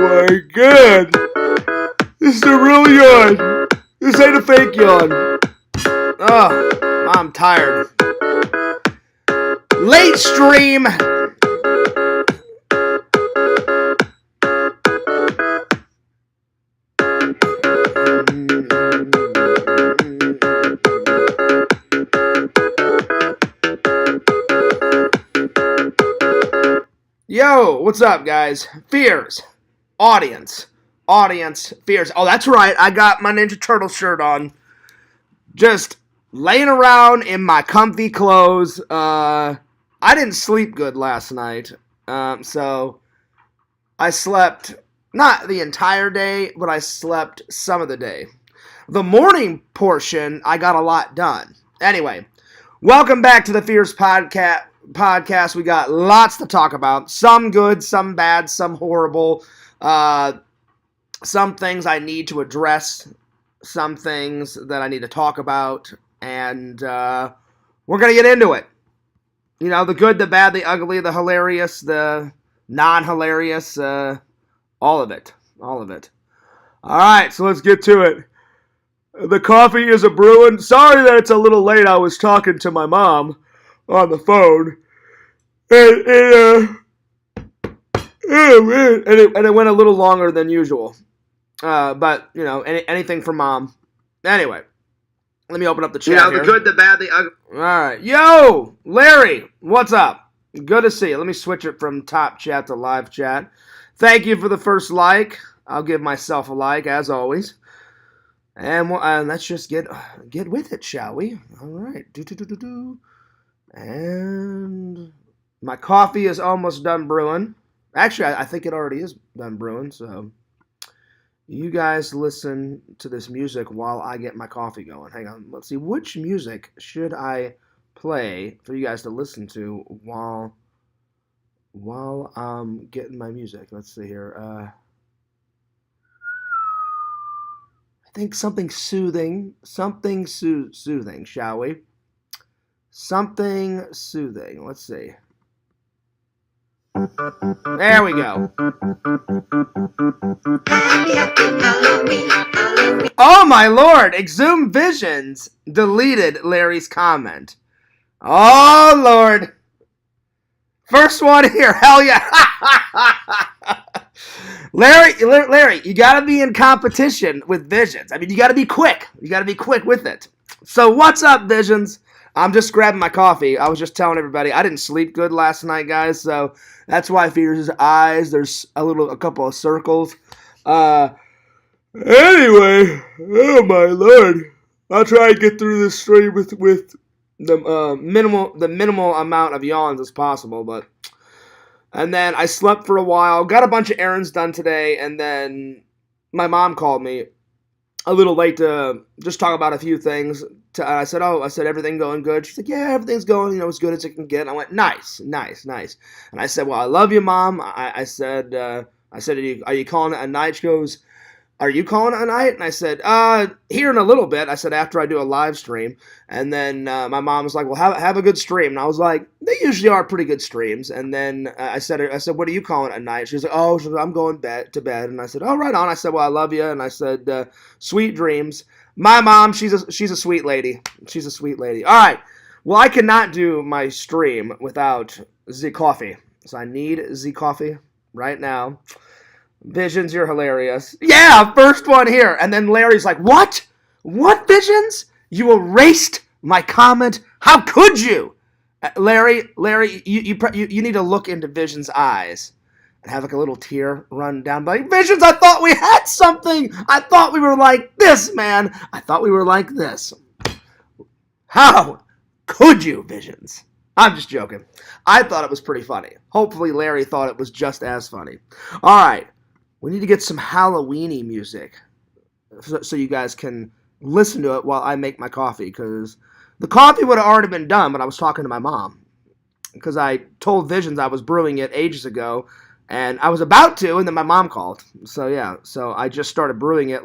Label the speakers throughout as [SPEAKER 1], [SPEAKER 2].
[SPEAKER 1] my god. This is a real yawn. This ain't a fake yawn. Oh, I'm tired. Late stream. Yo, what's up, guys? Fears. Audience, fears. Oh, that's right. I got my Ninja Turtle shirt on. Just laying around in my comfy clothes. I didn't sleep good last night. So I slept not the entire day, but I slept some of the day. The morning portion, I got a lot done. Anyway, welcome back to the Fears podcast. We got lots to talk about. Some good, some bad, some horrible. Some things I need to address, some things that I need to talk about, and we're going to get into it. You know, the good, the bad, the ugly, the hilarious, the non-hilarious, all of it. All right, so let's get to it. The coffee is a brewing. Sorry that it's a little late. I was talking to my mom on the phone, and it went a little longer than usual. But, you know, anything for mom. Anyway, let me open up the chat here.
[SPEAKER 2] The good, the bad, the ugly.
[SPEAKER 1] All right. Yo, Larry, what's up? Good to see you. Let me switch it from top chat to live chat. Thank you for the first like. I'll give myself a like, as always. And let's just get with it, shall we? All right. And my coffee is almost done brewing. Actually, I think it already is done brewing, so you guys listen to this music while I get my coffee going. Hang on. Let's see. Which music should I play for you guys to listen to while I'm getting my music? Let's see here. I think something soothing. Something soothing, shall we? Something soothing. Let's see. There we go. Oh my lord! Exhumed Visions deleted Larry's comment. Oh lord! First one here, hell yeah! Larry, you gotta be in competition with Visions. I mean, you gotta be quick. You gotta be quick with it. So what's up, Visions? I'm just grabbing my coffee. I was just telling everybody I didn't sleep good last night, guys. So that's why Fears' eyes. There's a couple of circles. Anyway, oh my lord, I'll try and get through this stream with the minimal amount of yawns as possible. And then I slept for a while, got a bunch of errands done today, and then my mom called me a little late to just talk about a few things. And I said, everything going good? She's like, yeah, everything's going, as good as it can get. And I went, nice. And I said, well, I love you, Mom. I said, are you calling it a night? She goes, are you calling it a night? And I said, here in a little bit. I said, after I do a live stream. And then my mom was like, well, have a good stream. And I was like, they usually are pretty good streams. And then I said, what are you calling it a night? She was like, I'm going to bed. And I said, oh, right on. I said, well, I love you. And I said, sweet dreams. My mom, she's a sweet lady. She's a sweet lady. All right. Well, I cannot do my stream without Z Coffee. So I need Z Coffee right now. Visions, you're hilarious. Yeah, first one here. And then Larry's like, what? What, Visions? You erased my comment? How could you? Larry, you need to look into Visions' eyes and have like a little tear run down. Like, Visions, I thought we had something. I thought we were like this, man. I thought we were like this. How could you, Visions? I'm just joking. I thought it was pretty funny. Hopefully Larry thought it was just as funny. All right. We need to get some Halloween-y music so you guys can listen to it while I make my coffee, because the coffee would have already been done, but I was talking to my mom, because I told Visions I was brewing it ages ago, and I was about to, and then my mom called. So, yeah, so I just started brewing it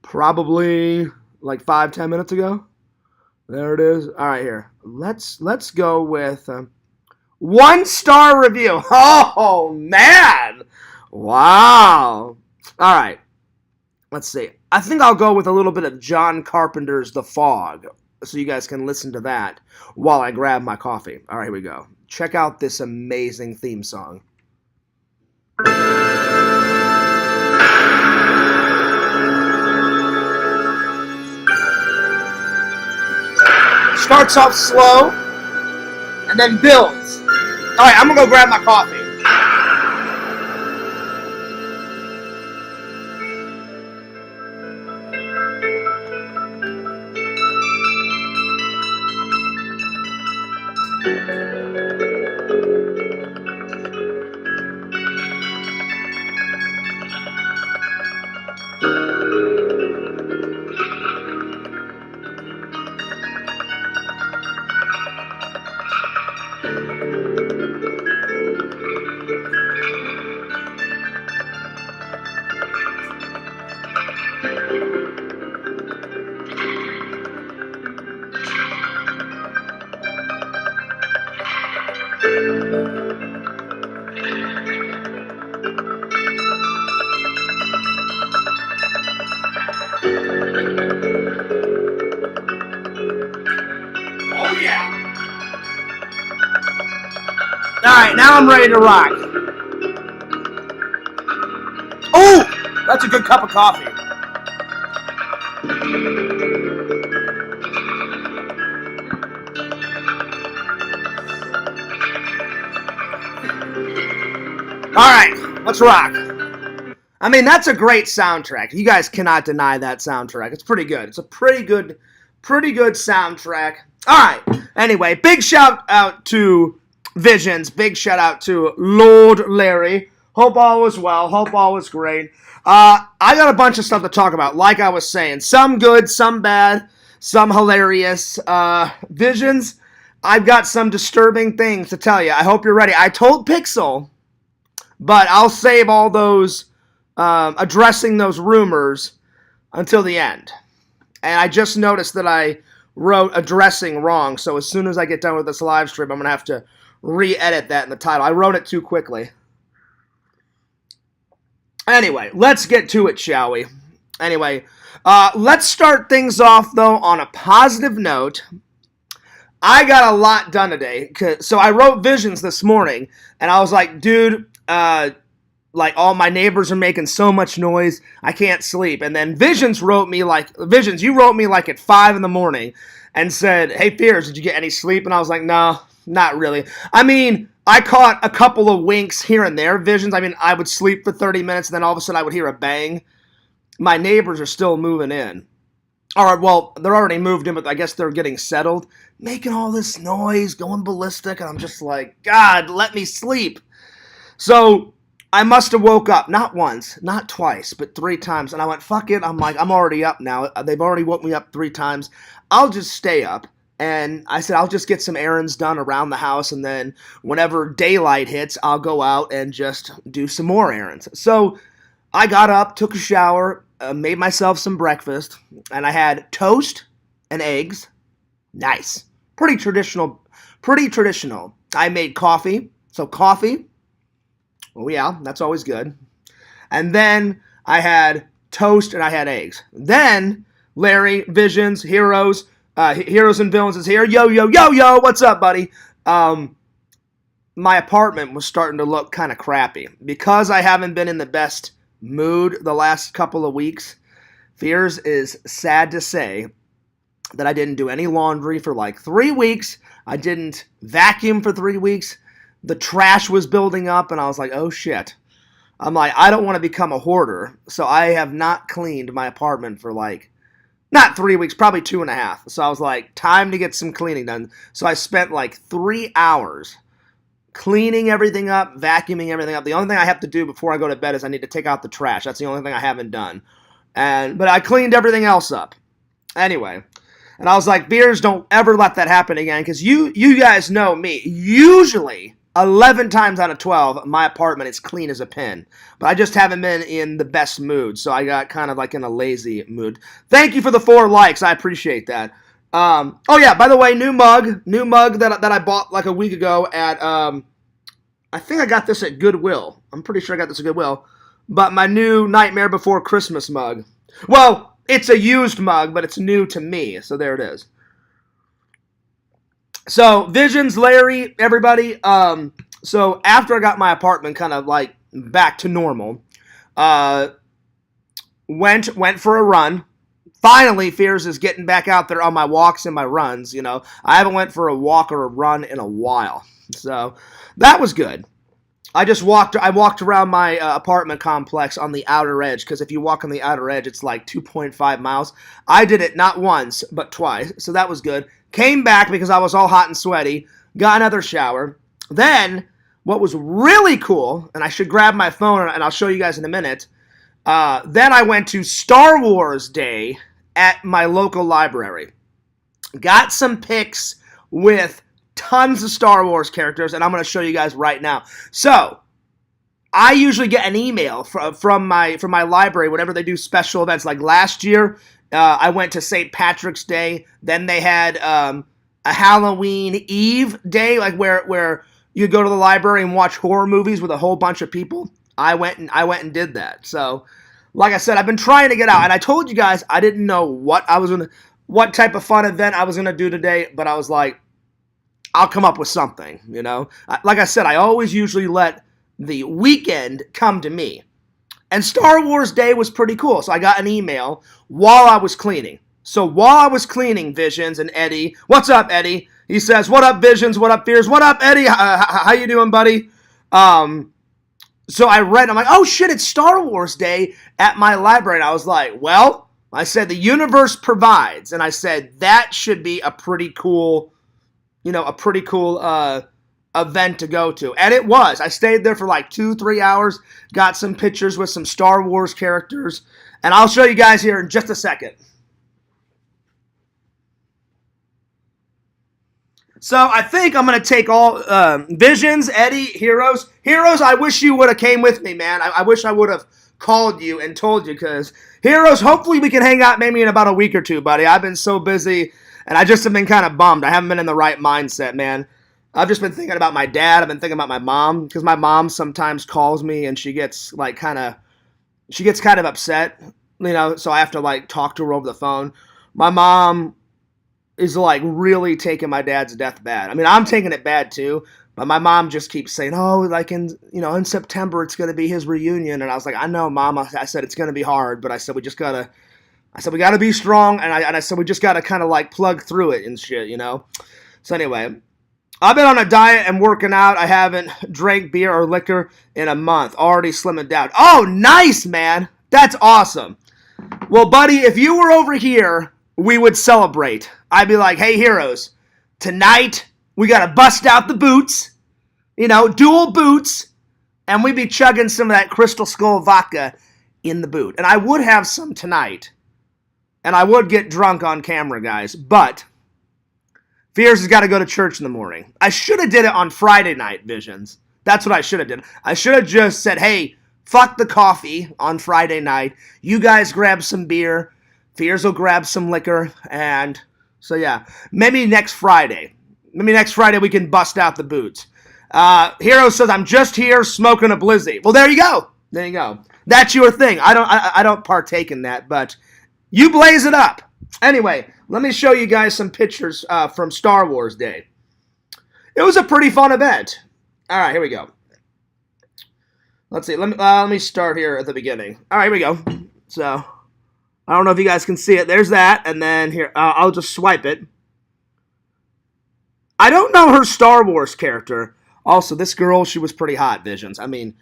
[SPEAKER 1] probably 5-10 minutes ago. There it is. All right, here. Let's go with 1-star review. Oh, man. Wow. All right. Let's see. I think I'll go with a little bit of John Carpenter's The Fog, so you guys can listen to that while I grab my coffee. All right, here we go. Check out this amazing theme song. Starts off slow and then builds. All right, I'm gonna go grab my coffee. Oh yeah! Alright, now I'm ready to rock. Oh! That's a good cup of coffee. Alright, let's rock. I mean, that's a great soundtrack. You guys cannot deny that soundtrack. It's pretty good. It's a pretty good soundtrack. Alright, anyway, big shout out to Visions. Big shout out to Lord Larry. Hope all was well. Hope all was great. I got a bunch of stuff to talk about, like I was saying. Some good, some bad, some hilarious. Visions, I've got some disturbing things to tell you. I hope you're ready. I told Pixel, but I'll save all those, addressing those rumors until the end. And I just noticed that I wrote addressing wrong, so as soon as I get done with this live stream, I'm going to have to re-edit that in the title. I wrote it too quickly. Anyway, let's get to it, shall we? Anyway, let's start things off, though, on a positive note. I got a lot done today. So I wrote Visions this morning, and I was like, dude, like, all my neighbors are making so much noise, I can't sleep. And then Visions, you wrote me like at 5 in the morning and said, hey, Fears, did you get any sleep? And I was like, no, not really. I mean, I caught a couple of winks here and there, Visions. I mean, I would sleep for 30 minutes, and then all of a sudden I would hear a bang. My neighbors are still moving in. All right, well, they're already moved in, but I guess they're getting settled, making all this noise, going ballistic, and I'm just like, God, let me sleep. So I must have woke up, not once, not twice, but 3 times, and I went, fuck it, I'm like, I'm already up now. They've already woke me up 3 times. I'll just stay up. And I said, I'll just get some errands done around the house, and then whenever daylight hits, I'll go out and just do some more errands. So I got up, took a shower, made myself some breakfast, and I had toast and eggs. Nice. Pretty traditional. I made coffee. So coffee. Oh yeah, that's always good. And then I had toast and I had eggs. Then Larry, Visions, Heroes and Villains is here. Yo, what's up, buddy? My apartment was starting to look kind of crappy. Because I haven't been in the best mood the last couple of weeks, Fears is sad to say that I didn't do any laundry for like 3 weeks. I didn't vacuum for 3 weeks. The trash was building up, and I was like, oh shit. I'm like, I don't want to become a hoarder, so I have not cleaned my apartment for like, not 3 weeks, probably 2.5. So I was like, time to get some cleaning done. So I spent like 3 hours cleaning everything up, vacuuming everything up. The only thing I have to do before I go to bed is I need to take out the trash. That's the only thing I haven't done. But I cleaned everything else up. Anyway, and I was like, Beers, don't ever let that happen again, because you guys know me. Usually, 11 times out of 12, my apartment is clean as a pin. But I just haven't been in the best mood, so I got kind of like in a lazy mood. Thank you for the 4 likes. I appreciate that. Oh yeah, by the way, new mug that I bought like a week ago at I think I got this at Goodwill. I'm pretty sure I got this at Goodwill. But my new Nightmare Before Christmas mug. Well, it's a used mug, but it's new to me. So there it is. So, Visions, Larry, everybody. So after I got my apartment kind of like back to normal, went for a run. Finally, Fears is getting back out there on my walks and my runs. I haven't went for a walk or a run in a while, so that was good. I walked around my apartment complex on the outer edge, because if you walk on the outer edge, it's like 2.5 miles. I did it not once, but twice, so that was good. Came back because I was all hot and sweaty, got another shower. Then, what was really cool, and I should grab my phone and I'll show you guys in a minute, then I went to Star Wars Day at my local library. Got some pics with tons of Star Wars characters, and I'm going to show you guys right now. So, I usually get an email from my library whenever they do special events. Like last year, I went to St. Patrick's Day. Then they had a Halloween Eve day, like where you go to the library and watch horror movies with a whole bunch of people. I went and did that. So, like I said, I've been trying to get out, and I told you guys I didn't know what type of fun event I was gonna do today, but I was like, I'll come up with something, Like I said, I always usually let the weekend come to me. And Star Wars Day was pretty cool. So I got an email while I was cleaning. So while I was cleaning, Visions and Eddie, what's up, Eddie? He says, what up, Visions? What up, Fears? What up, Eddie? How you doing, buddy? So I read, I'm like, oh shit, it's Star Wars Day at my library. And I was like, well, I said, the universe provides. And I said, that should be a pretty cool event to go to. And it was. I stayed there for like 2-3 hours, got some pictures with some Star Wars characters, and I'll show you guys here in just a second. So I think I'm going to take all Visions, Eddie, Heroes. Heroes, I wish you would have came with me, man. I wish I would have called you and told you, because Heroes, hopefully we can hang out maybe in about a week or two, buddy. I've been so busy, and I just have been kind of bummed. I haven't been in the right mindset, man. I've just been thinking about my dad. I've been thinking about my mom, because my mom sometimes calls me and she gets kind of upset, so I have to like talk to her over the phone. My mom is like really taking my dad's death bad. I mean, I'm taking it bad too, but my mom just keeps saying, oh, like in September it's going to be his reunion. And I was like, I know, Mom. I said, it's going to be hard, but I said, we got to be strong, and I said we just got to kind of like plug through it and shit, So anyway, I've been on a diet and working out. I haven't drank beer or liquor in a month. Already slimming down. Oh, nice, man. That's awesome. Well, buddy, if you were over here, we would celebrate. I'd be like, hey, Heroes, tonight we got to bust out the boots, dual boots, and we'd be chugging some of that Crystal Skull vodka in the boot. And I would have some tonight. And I would get drunk on camera, guys, but Fears has got to go to church in the morning. I should have did it on Friday night, Visions. That's what I should have did. I should have just said, hey, fuck the coffee on Friday night. You guys grab some beer. Fears will grab some liquor. And so, yeah, maybe next Friday. We can bust out the boots. Hero says, I'm just here smoking a blizzy. Well, there you go. That's your thing. I don't partake in that, but you blaze it up. Anyway, let me show you guys some pictures from Star Wars Day. It was a pretty fun event. All right, here we go. Let's see. Let me start here at the beginning. All right, here we go. So, I don't know if you guys can see it. There's that, and then here, I'll just swipe it. I don't know her Star Wars character. Also, this girl, she was pretty hot, Visions. I mean,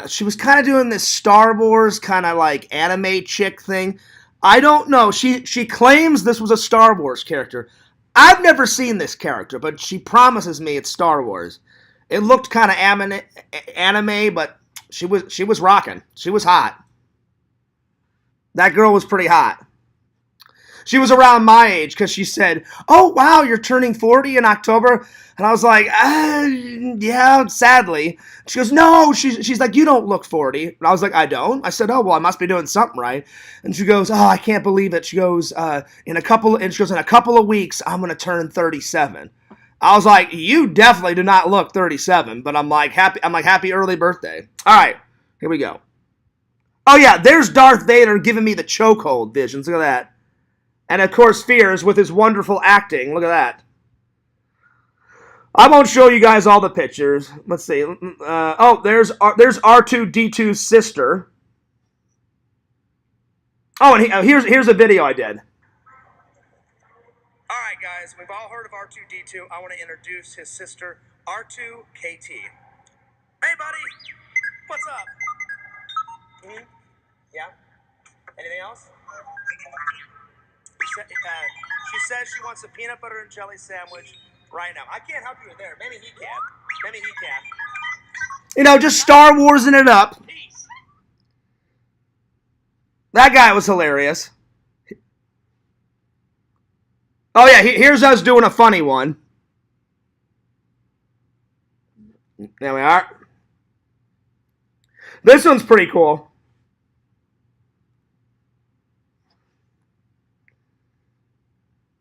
[SPEAKER 1] she was kind of doing this Star Wars kind of like anime chick thing. I don't know. She claims this was a Star Wars character. I've never seen this character, but she promises me it's Star Wars. It looked kind of anime, but she was rocking. She was hot. That girl was pretty hot. She was around my age because she said, oh, wow, you're turning 40 in October? And I was like, yeah, sadly. She goes, no. She's like, you don't look 40. And I was like, I don't? I said, oh, well, I must be doing something right. And she goes, oh, I can't believe it. She goes, in a couple of weeks, I'm going to turn 37. I was like, you definitely do not look 37, but I'm like, happy early birthday. All right, here we go. Oh yeah, there's Darth Vader giving me the chokehold, Visions. Look at that. And of course, Fears with his wonderful acting. Look at that. I won't show you guys all the pictures. Let's see. There's R2D2's sister. Oh, and here's a video I did. All right, guys, we've all heard of R2D2. I want to introduce his sister, R2KT. Hey, buddy. What's up? Mm-hmm. Yeah? Anything else? She says she wants a peanut butter and jelly sandwich right now. I can't help you there. Maybe he can. You know, just Star Warsing it up. That guy was hilarious. Oh, yeah, here's us doing a funny one. There we are. This one's pretty cool.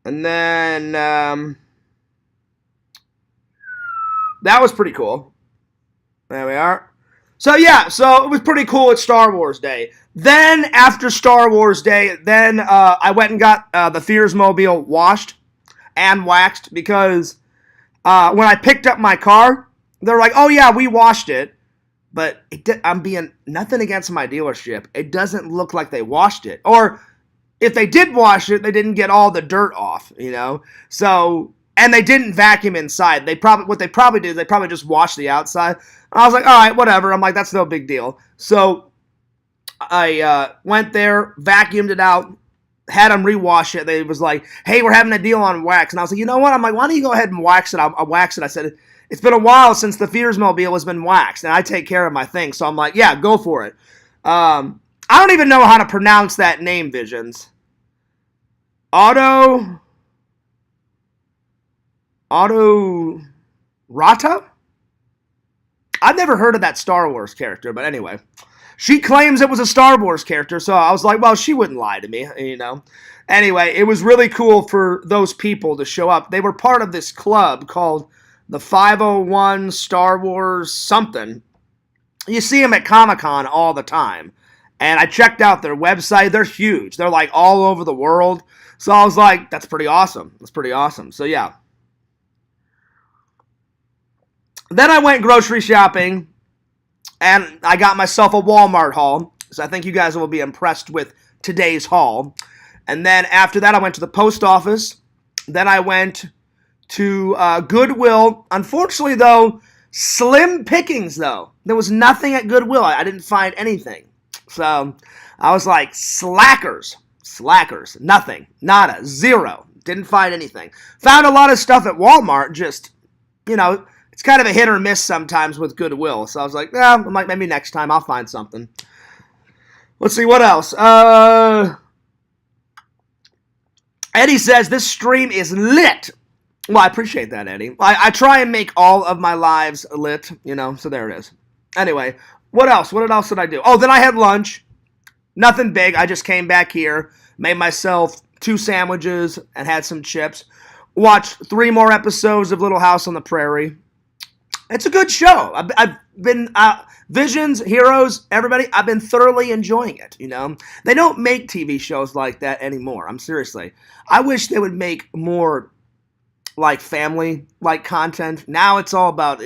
[SPEAKER 1] And then, that was pretty cool. There we are. So, yeah, so it was pretty cool at Star Wars Day. Then, after Star Wars Day, I went and got the Fears Mobile washed and waxed because when I picked up my car, they're like, oh, yeah, we washed it. But I'm being nothing against my dealership. It doesn't look like they washed it. Or if they did wash it, they didn't get all the dirt off, you know? So, and they didn't vacuum inside. What they probably did is they probably just washed the outside. I was like, all right, whatever. I'm like, that's no big deal. So I went there, vacuumed it out, had them rewash it. They was like, hey, we're having a deal on wax. And I was like, you know what? I'm like, why don't you go ahead and wax it? I'll wax it. I said, it's been a while since the Fears Mobile has been waxed, and I take care of my thing. So I'm like, yeah, go for it. I don't even know how to pronounce that name, Visions. Auto Rata? I've never heard of that Star Wars character, but anyway. She claims it was a Star Wars character, so I was like, well, she wouldn't lie to me, you know. Anyway, it was really cool for those people to show up. They were part of this club called the 501 Star Wars something. You see them at Comic-Con all the time. And I checked out their website. They're huge. They're like all over the world. So I was like, that's pretty awesome. That's pretty awesome. So yeah. Then I went grocery shopping, and I got myself a Walmart haul. So I think you guys will be impressed with today's haul. And then after that, I went to the post office. Then I went to Goodwill. Unfortunately, though, slim pickings, though. There was nothing at Goodwill. I didn't find anything. So I was like, slackers. Nothing. Nada. Zero. Didn't find anything. Found a lot of stuff at Walmart, just, you know, it's kind of a hit or miss sometimes with Goodwill. So I was like, yeah, maybe next time I'll find something. Let's see, what else? Eddie says, this stream is lit. Well, I appreciate that, Eddie. I try and make all of my lives lit, you know, so there it is. Anyway, what else? What else did I do? Oh, then I had lunch. Nothing big. I just came back here, made myself 2 sandwiches, and had some chips. Watched 3 more episodes of Little House on the Prairie. It's a good show. I've been, Visions, Heroes, everybody, I've been thoroughly enjoying it, you know. They don't make TV shows like that anymore. I'm seriously. I wish they would make more, like, family-like content. Now it's all about,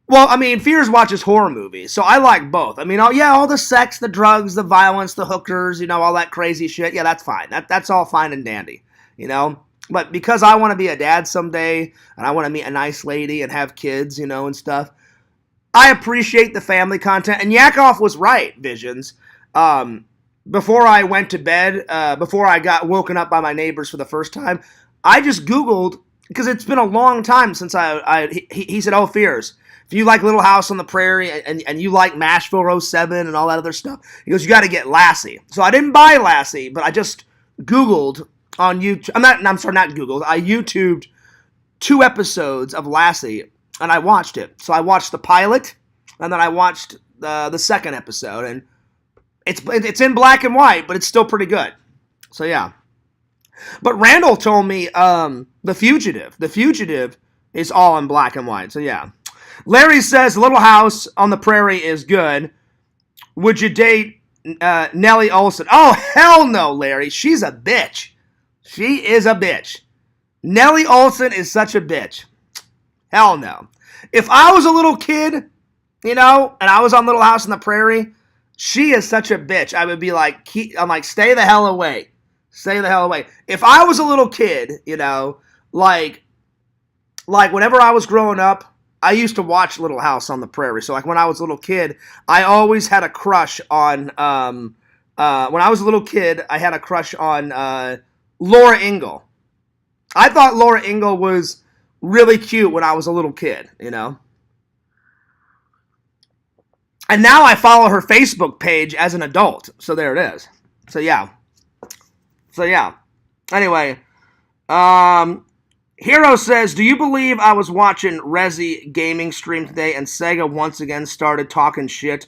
[SPEAKER 1] well, I mean, Fears watches horror movies, so I like both. I mean, all the sex, the drugs, the violence, the hookers, you know, all that crazy shit, yeah, that's fine. That's all fine and dandy, you know. But because I want to be a dad someday, and I want to meet a nice lady and have kids, you know, and stuff, I appreciate the family content. And Yakov was right, Visions. Before I went to bed, before I got woken up by my neighbors for the first time, I just Googled, because it's been a long time since he said, oh, Fears, if you like Little House on the Prairie and you like Nashville 07 and all that other stuff, he goes, you got to get Lassie. So I didn't buy Lassie, but I just Googled on YouTube. Not Googled. I YouTubed 2 episodes of Lassie, and I watched it. So I watched the pilot, and then I watched the second episode, and it's in black and white, but it's still pretty good. So yeah. But Randall told me The Fugitive It's all in black and white. So yeah. Larry says Little House on the Prairie is good. Would you date Nellie Olson? Oh, hell no, Larry. She's a bitch. She is a bitch. Nellie Olson is such a bitch. Hell no. If I was a little kid, and I was on Little House on the Prairie, she is such a bitch. I would be like, stay the hell away. Stay the hell away. If I was a little kid, like whenever I was growing up, I used to watch Little House on the Prairie. So, like, when I was a little kid, I always had a crush on, when I was a little kid, I had a crush on Laura Ingalls. I thought Laura Ingalls was really cute when I was a little kid, And now I follow her Facebook page as an adult. So there it is. So, yeah. Anyway, Hero says, do you believe I was watching Resi gaming stream today and Sega once again started talking shit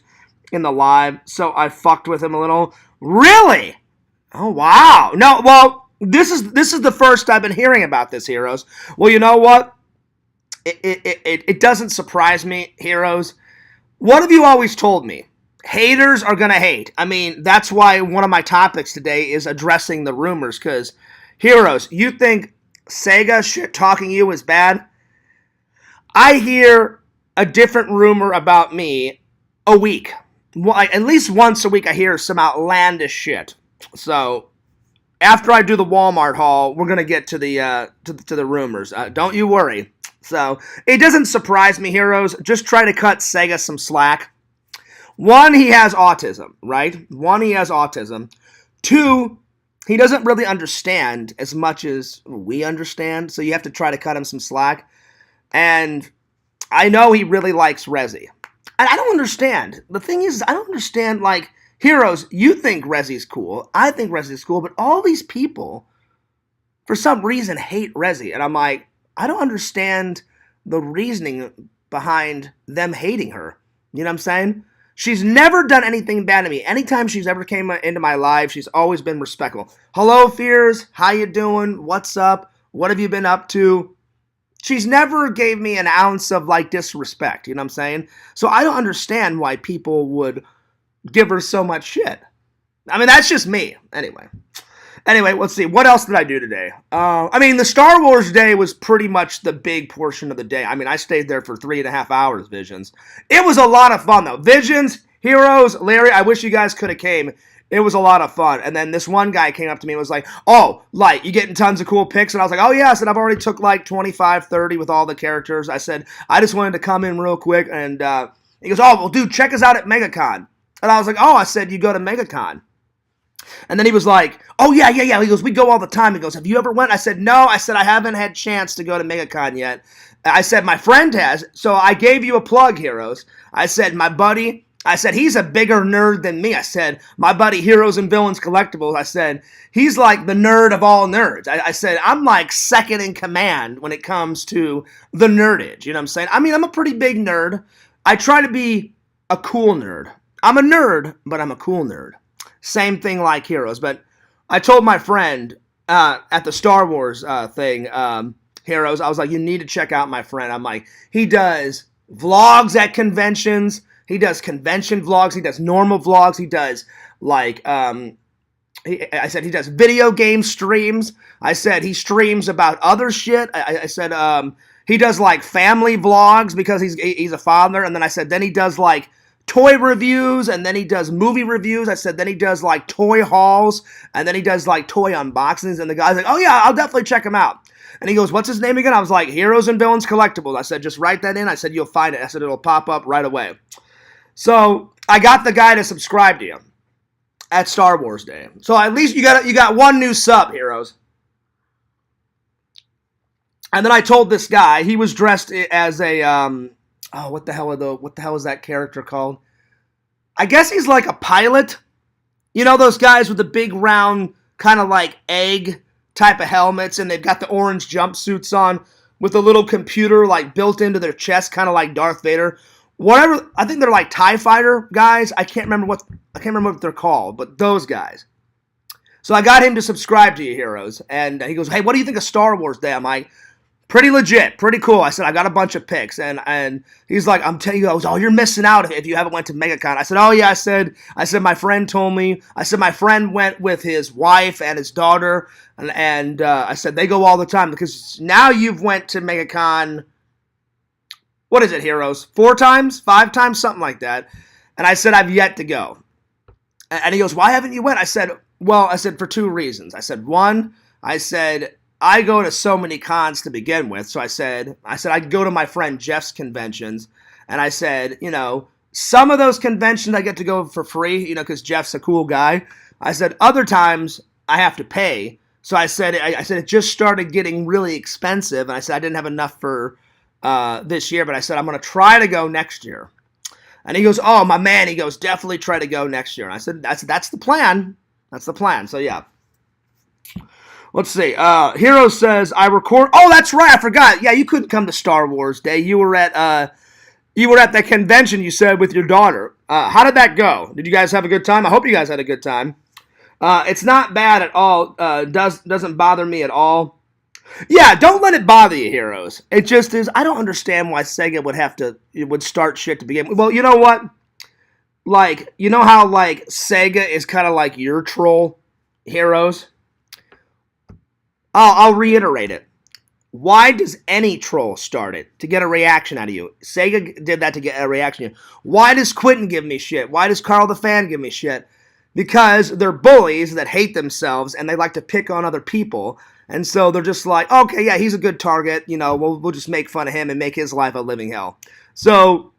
[SPEAKER 1] in the live, so I fucked with him a little? Really? Oh, wow. No, well, this is the first I've been hearing about this, Heroes. Well, you know what? It doesn't surprise me, Heroes. What have you always told me? Haters are going to hate. I mean, that's why one of my topics today is addressing the rumors, because, Heroes, you think Sega shit talking you is bad? I hear a different rumor about me a week. Well, at least once a week I hear some outlandish shit. So after I do the Walmart haul, we're gonna get to the rumors. Don't you worry. So it doesn't surprise me, Heroes. Just try to cut Sega some slack. One, he has autism, right? Two, he doesn't really understand as much as we understand, so you have to try to cut him some slack. And I know he really likes Resi. And I don't understand. The thing is, I don't understand, like, Heroes, you think Resi's cool. I think Resi's cool, but all these people, for some reason, hate Resi. And I'm like, I don't understand the reasoning behind them hating her. You know what I'm saying? She's never done anything bad to me. Anytime she's ever came into my life, she's always been respectful. Hello, Fears. How you doing? What's up? What have you been up to? She's never gave me an ounce of, like, disrespect. You know what I'm saying? So I don't understand why people would give her so much shit. I mean, that's just me. Anyway, let's see. What else did I do today? The Star Wars day was pretty much the big portion of the day. I mean, I stayed there for 3.5 hours, Visions. It was a lot of fun, though. Visions, Heroes, Larry, I wish you guys could have came. It was a lot of fun. And then this one guy came up to me and was like, oh, like, you getting tons of cool pics? And I was like, oh, yeah. I said, I've already took like 25, 30 with all the characters. I said, I just wanted to come in real quick. And he goes, oh, well, dude, check us out at MegaCon. And I was like, oh, I said, you go to MegaCon. And then he was like, oh, yeah. He goes, we go all the time. He goes, have you ever went? I said, no. I said, I haven't had chance to go to MegaCon yet. I said, my friend has. So I gave you a plug, Heroes. I said, my buddy, he's a bigger nerd than me. I said, my buddy, Heroes and Villains Collectibles, I said, he's like the nerd of all nerds. I said, I'm like second in command when it comes to the nerdage. You know what I'm saying? I mean, I'm a pretty big nerd. I try to be a cool nerd. I'm a nerd, but I'm a cool nerd. Same thing like Heroes. But I told my friend at the Star Wars thing, Heroes, I was like, you need to check out my friend. I'm like, he does vlogs at conventions. He does convention vlogs. He does normal vlogs. He does, like, I said he does video game streams. I said he streams about other shit. I said he does, like, family vlogs because he's a father. And then I said then he does, like, toy reviews, and then he does movie reviews. I said then he does, like, toy hauls, and then he does, like, toy unboxings. And the guy's like, oh, yeah, I'll definitely check him out. And he goes, what's his name again? I was like, Heroes and Villains Collectibles. I said, just write that in. I said, you'll find it. I said, it'll pop up right away. So I got the guy to subscribe to you at Star Wars Day. So at least you got one new sub, Heroes. And then I told this guy, he was dressed as a what the hell is that character called? I guess he's like a pilot. You know those guys with the big round kind of like egg type of helmets, and they've got the orange jumpsuits on with a little computer like built into their chest, kind of like Darth Vader. Whatever, I think they're like TIE Fighter guys. I can't remember what they're called, but those guys. So I got him to subscribe to you, Heroes, and he goes, hey, what do you think of Star Wars Day? I'm like, Pretty legit, pretty cool. I said, I got a bunch of picks, and he's like, I'm telling you, oh, you're missing out if you haven't went to MegaCon. I said, oh yeah, I said, my friend told me. I said, my friend went with his wife and his daughter, and I said, they go all the time, because now you've went to MegaCon, what is it, Heroes? 4 times? 5 times? Something like that. And I said, I've yet to go. And he goes, why haven't you went? I said, for 2 reasons. I said, one, I go to so many cons to begin with. So I said I'd go to my friend Jeff's conventions. And I said, some of those conventions I get to go for free, because Jeff's a cool guy. I said, other times I have to pay. So I said it just started getting really expensive. And I said, I didn't have enough for this year. But I said, I'm going to try to go next year. And he goes, oh, my man. He goes, definitely try to go next year. And I said, that's the plan. That's the plan. So, yeah. Let's see. Hero says, I record... Oh, that's right. I forgot. Yeah, you couldn't come to Star Wars Day. You were at that convention, you said, with your daughter. How did that go? Did you guys have a good time? I hope you guys had a good time. It's not bad at all. Doesn't bother me at all. Yeah, don't let it bother you, Heroes. It just is... I don't understand why Sega would start shit to begin with. Well, you know what? Like, you know how, like, Sega is kind of like your troll, Heroes? I'll reiterate it. Why does any troll start it? To get a reaction out of you. Sega did that to get a reaction out of you. Why does Quentin give me shit? Why does Carl the Fan give me shit? Because they're bullies that hate themselves and they like to pick on other people. And so they're just like, okay, yeah, he's a good target. We'll just make fun of him and make his life a living hell. So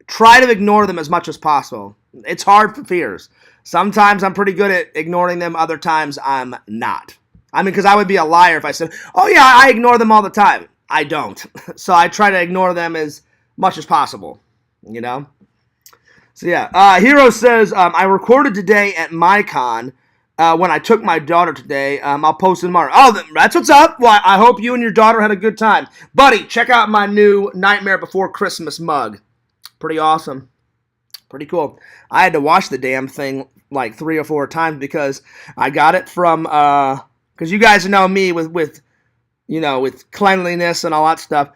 [SPEAKER 1] try to ignore them as much as possible. It's hard for fears. Sometimes I'm pretty good at ignoring them. Other times I'm not. I mean, because I would be a liar if I said, oh yeah, I ignore them all the time. I don't. So I try to ignore them as much as possible, So yeah, Hero says, I recorded today at MyCon when I took my daughter today. I'll post it tomorrow. Oh, that's what's up. Well, I hope you and your daughter had a good time. Buddy, check out my new Nightmare Before Christmas mug. Pretty awesome. Pretty cool. I had to wash the damn thing like 3 or 4 times because I got it from... because you guys know me with cleanliness and all that stuff.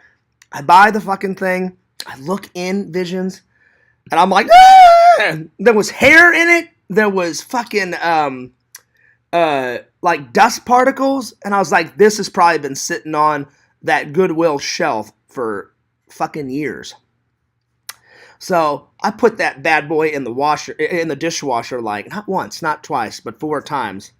[SPEAKER 1] I buy the fucking thing. I look in Visions. And I'm like, ah! There was hair in it. There was fucking, like dust particles. And I was like, this has probably been sitting on that Goodwill shelf for fucking years. So I put that bad boy in the dishwasher, like not once, not twice, but 4 times.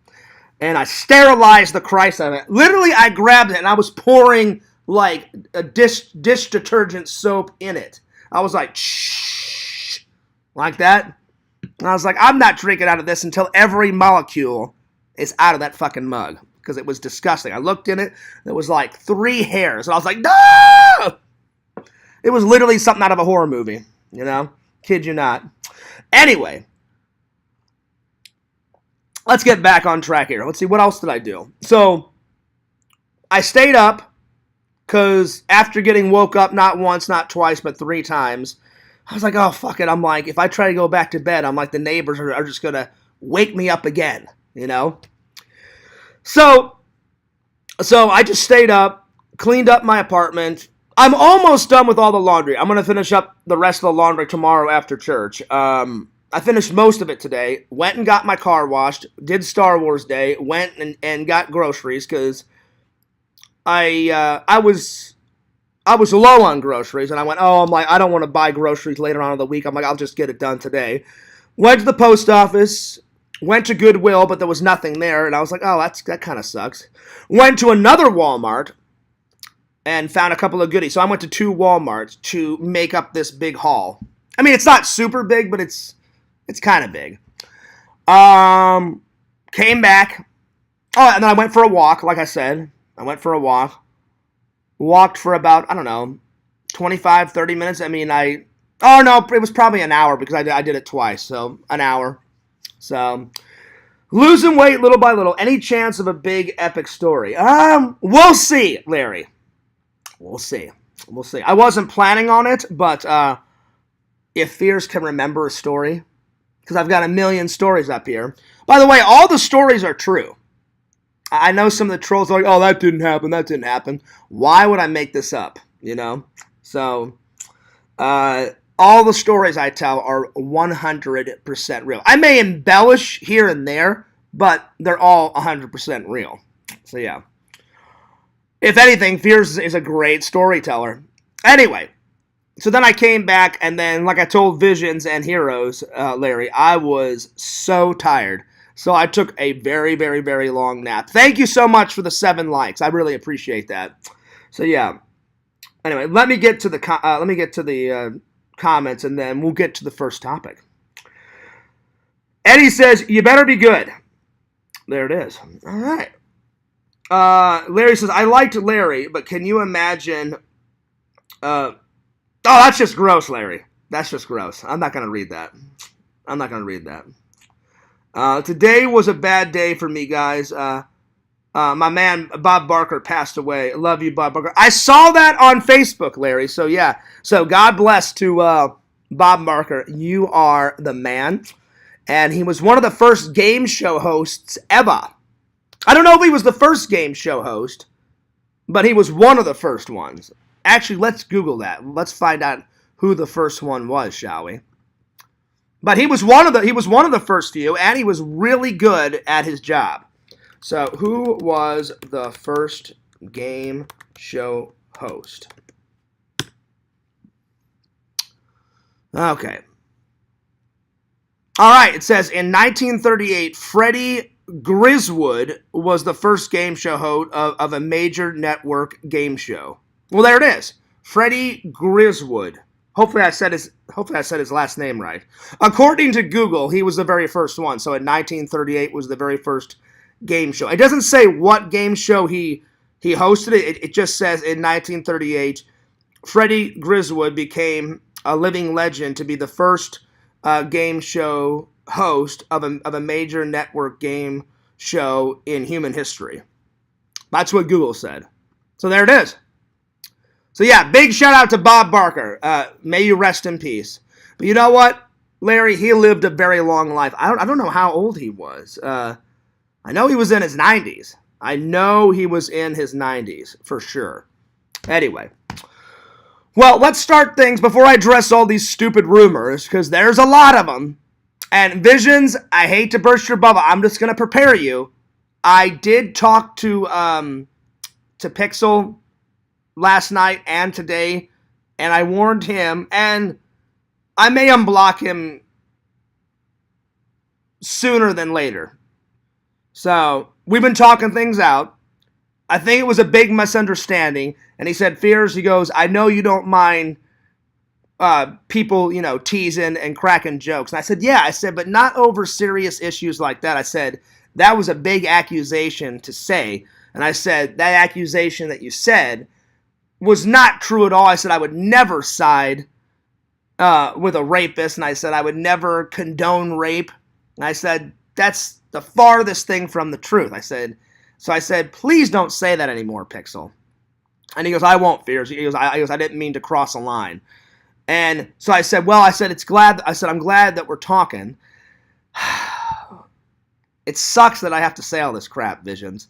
[SPEAKER 1] And I sterilized the Christ out of it. Literally, I grabbed it and I was pouring like a dish detergent soap in it. I was like, shh, like that. And I was like, I'm not drinking out of this until every molecule is out of that fucking mug. Because it was disgusting. I looked in it, there was like 3 hairs. And I was like, no! It was literally something out of a horror movie. Kid you not. Anyway. Let's get back on track here. Let's see, what else did I do? So, I stayed up, because after getting woke up not once, not twice, but 3 times, I was like, oh, fuck it. I'm like, if I try to go back to bed, I'm like, the neighbors are just going to wake me up again, So, I just stayed up, cleaned up my apartment. I'm almost done with all the laundry. I'm going to finish up the rest of the laundry tomorrow after church. I finished most of it today, went and got my car washed, did Star Wars Day, went and got groceries, because I was low on groceries, and I'm like, I don't want to buy groceries later on in the week. I'm like, I'll just get it done today. Went to the post office, went to Goodwill, but there was nothing there, and I was like, oh, that kind of sucks. Went to another Walmart and found a couple of goodies. So I went to 2 Walmarts to make up this big haul. I mean, it's not super big, but it's kind of big. Came back. Oh, and then I went for a walk, like I said. I went for a walk. Walked for about, I don't know, 25, 30 minutes. I mean, it was probably an hour because I did it twice. So, an hour. So, losing weight little by little. Any chance of a big epic story? We'll see, Larry. We'll see. I wasn't planning on it, but if fears can remember a story... because I've got a million stories up here. By the way, all the stories are true. I know some of the trolls are like, oh, that didn't happen, that didn't happen. Why would I make this up, you know? So, all the stories I tell are 100% real. I may embellish here and there, but they're all 100% real. So, yeah. If anything, Fears is a great storyteller. Anyway, so then I came back, and then, like I told Visions and Heroes, Larry, I was so tired. So I took a very, very, very long nap. Thank you so much for the 7 likes. I really appreciate that. So yeah. Anyway, let me get to the comments, and then we'll get to the first topic. Eddie says, "You better be good." There it is. All right. Larry says, "I liked Larry, but can you imagine?" Oh, that's just gross, Larry. That's just gross. I'm not gonna read that. Today was a bad day for me, guys. My man, Bob Barker, passed away. Love you, Bob Barker. I saw that on Facebook, Larry. So, yeah. So, God bless to Bob Barker. You are the man. And he was one of the first game show hosts ever. I don't know if he was the first game show host, but he was one of the first ones. Actually, let's Google that. Let's find out who the first one was, shall we? But he was one of the first few, and he was really good at his job. So, who was the first game show host? Okay. All right, it says in 1938, Freddie Griswold was the first game show host of a major network game show. Well, there it is. Freddie Griswold. Hopefully I said his last name right. According to Google, he was the very first one. So in 1938 was the very first game show. It doesn't say what game show he hosted. It just says in 1938, Freddie Griswold became a living legend to be the first game show host of a major network game show in human history. That's what Google said. So there it is. So yeah, big shout out to Bob Barker. May you rest in peace. But you know what, Larry? He lived a very long life. I don't know how old he was. I know he was in his 90s. I know he was in his 90s for sure. Anyway. Well, let's start things before I address all these stupid rumors, because there's a lot of them. And Visions, I hate to burst your bubble. I'm just going to prepare you. I did talk to Pixel last night and today, and I warned him, and I may unblock him sooner than later. So, we've been talking things out. I think it was a big misunderstanding, and he said, Fears, he goes, I know you don't mind people, teasing and cracking jokes. And I said, yeah, but not over serious issues like that. I said, that was a big accusation to say, and I said, that accusation that you said was not true at all. I said I would never side with a rapist, and I said I would never condone rape. And I said that's the farthest thing from the truth. I said, please don't say that anymore, Pixel. And he goes, I won't, Fears. He goes, I didn't mean to cross a line. And so I said, I'm glad that we're talking. It sucks that I have to say all this crap, Visions.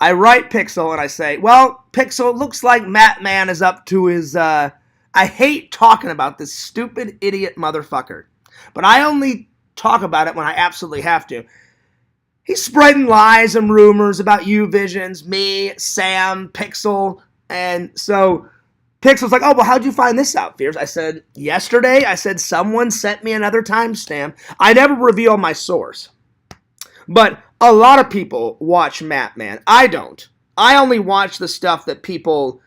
[SPEAKER 1] I write Pixel and I say, well, Pixel, it looks like Matt Man is up to his, I hate talking about this stupid idiot motherfucker. But I only talk about it when I absolutely have to. He's spreading lies and rumors about you, Visions, me, Sam, Pixel. And so Pixel's like, oh, well, how'd you find this out, Fears? I said, yesterday, someone sent me another timestamp. I never reveal my source. But a lot of people watch Matt Man. I don't. I only watch the stuff that people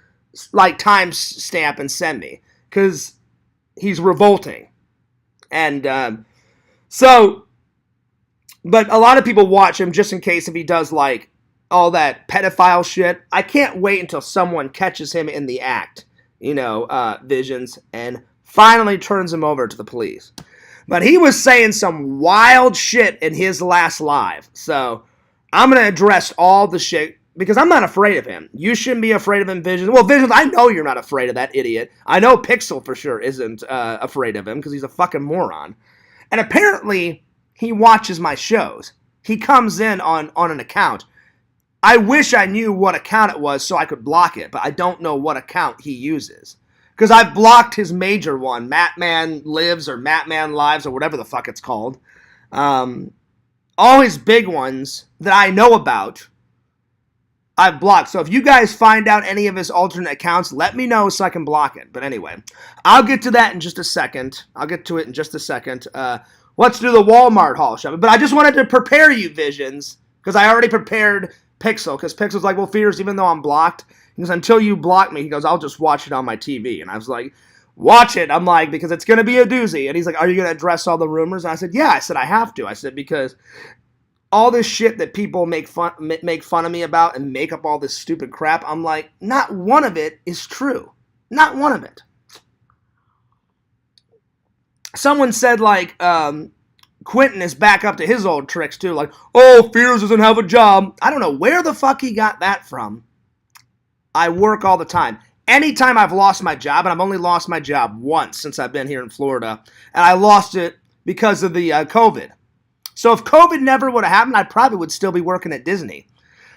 [SPEAKER 1] like timestamp and send me. Because he's revolting. And but a lot of people watch him just in case if he does like all that pedophile shit. I can't wait until someone catches him in the act, Visions, and finally turns him over to the police. But he was saying some wild shit in his last live. So I'm going to address all the shit because I'm not afraid of him. You shouldn't be afraid of him, Visions. Well, Visions, I know you're not afraid of that idiot. I know Pixel for sure isn't afraid of him because he's a fucking moron. And apparently he watches my shows. He comes in on an account. I wish I knew what account it was so I could block it, but I don't know what account he uses. Because I've blocked his major one, Matman Lives or Matman Lives or whatever the fuck it's called. All his big ones that I know about, I've blocked. So if you guys find out any of his alternate accounts, let me know so I can block it. But anyway, I'll get to that in just a second. Let's do the Walmart haul, shall we? But I just wanted to prepare you, Visions, because I already prepared Pixel. Because Pixel's like, well, Fears, even though I'm blocked, he goes, until you block me, he goes, I'll just watch it on my TV. And I was like, watch it. I'm like, because it's going to be a doozy. And he's like, are you going to address all the rumors? And I said, yeah. I said, I have to. I said, because all this shit that people make fun of me about and make up all this stupid crap, I'm like, not one of it is true. Not one of it. Someone said, like, Quentin is back up to his old tricks, too. Like, oh, Fears doesn't have a job. I don't know where the fuck he got that from. I work all the time. Anytime I've lost my job, and I've only lost my job once since I've been here in Florida, and I lost it because of the COVID. So if COVID never would have happened, I probably would still be working at Disney.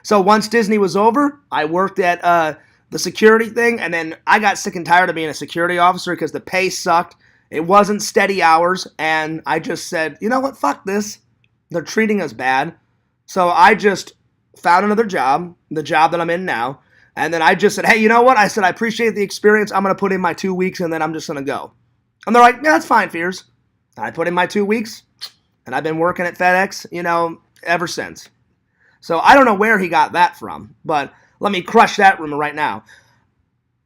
[SPEAKER 1] So once Disney was over, I worked at the security thing, and then I got sick and tired of being a security officer because the pay sucked. It wasn't steady hours, and I just said, you know what, fuck this. They're treating us bad. So I just found another job, the job that I'm in now, and then I just said, hey, you know what? I said, I appreciate the experience. I'm going to put in my 2 weeks, and then I'm just going to go. And they're like, yeah, that's fine, Fears. And I put in my 2 weeks, and I've been working at FedEx, ever since. So I don't know where he got that from, but let me crush that rumor right now.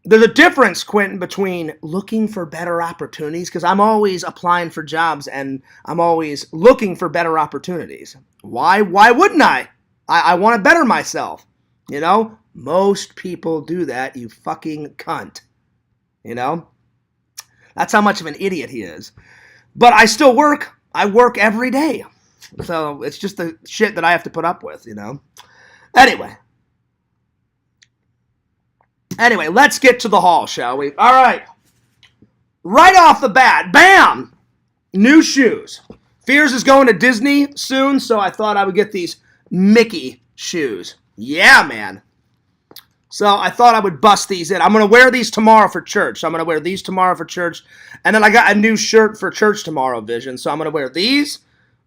[SPEAKER 1] There's a difference, Quentin, between looking for better opportunities, because I'm always applying for jobs, and I'm always looking for better opportunities. Why wouldn't I? I want to better myself, Most people do that, you fucking cunt. That's how much of an idiot he is. But I still work. I work every day. So it's just the shit that I have to put up with, Anyway, let's get to the haul, shall we? All right. Right off the bat, bam! New shoes. Fears is going to Disney soon, so I thought I would get these Mickey shoes. Yeah, man. So I thought I would bust these in. I'm going to wear these tomorrow for church. And then I got a new shirt for church tomorrow, Vision. So I'm going to wear these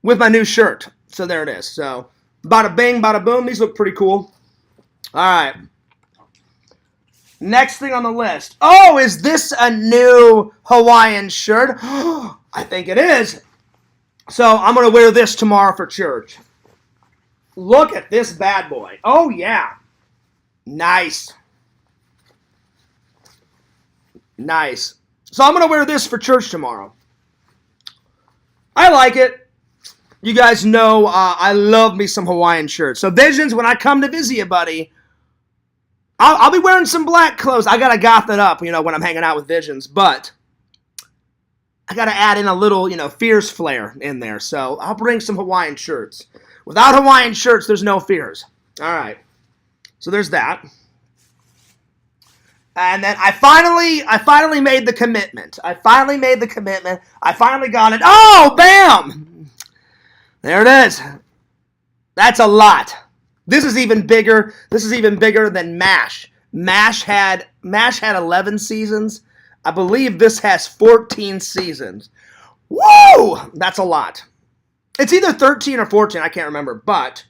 [SPEAKER 1] with my new shirt. So there it is. So bada bing, bada boom. These look pretty cool. All right. Next thing on the list. Oh, is this a new Hawaiian shirt? I think it is. So I'm going to wear this tomorrow for church. Look at this bad boy. Oh, yeah. Nice. So I'm going to wear this for church tomorrow. I like it. You guys know I love me some Hawaiian shirts. So Visions, when I come to visit you, buddy, I'll be wearing some black clothes. I got to goth it up, when I'm hanging out with Visions. But I got to add in a little, Fears flair in there. So I'll bring some Hawaiian shirts. Without Hawaiian shirts, there's no Fears. All right. So there's that. And then I finally made the commitment. I finally got it. Oh, bam! There it is. That's a lot. This is even bigger. This is even bigger than MASH. MASH had 11 seasons. I believe this has 14 seasons. Woo! That's a lot. It's either 13 or 14. I can't remember. But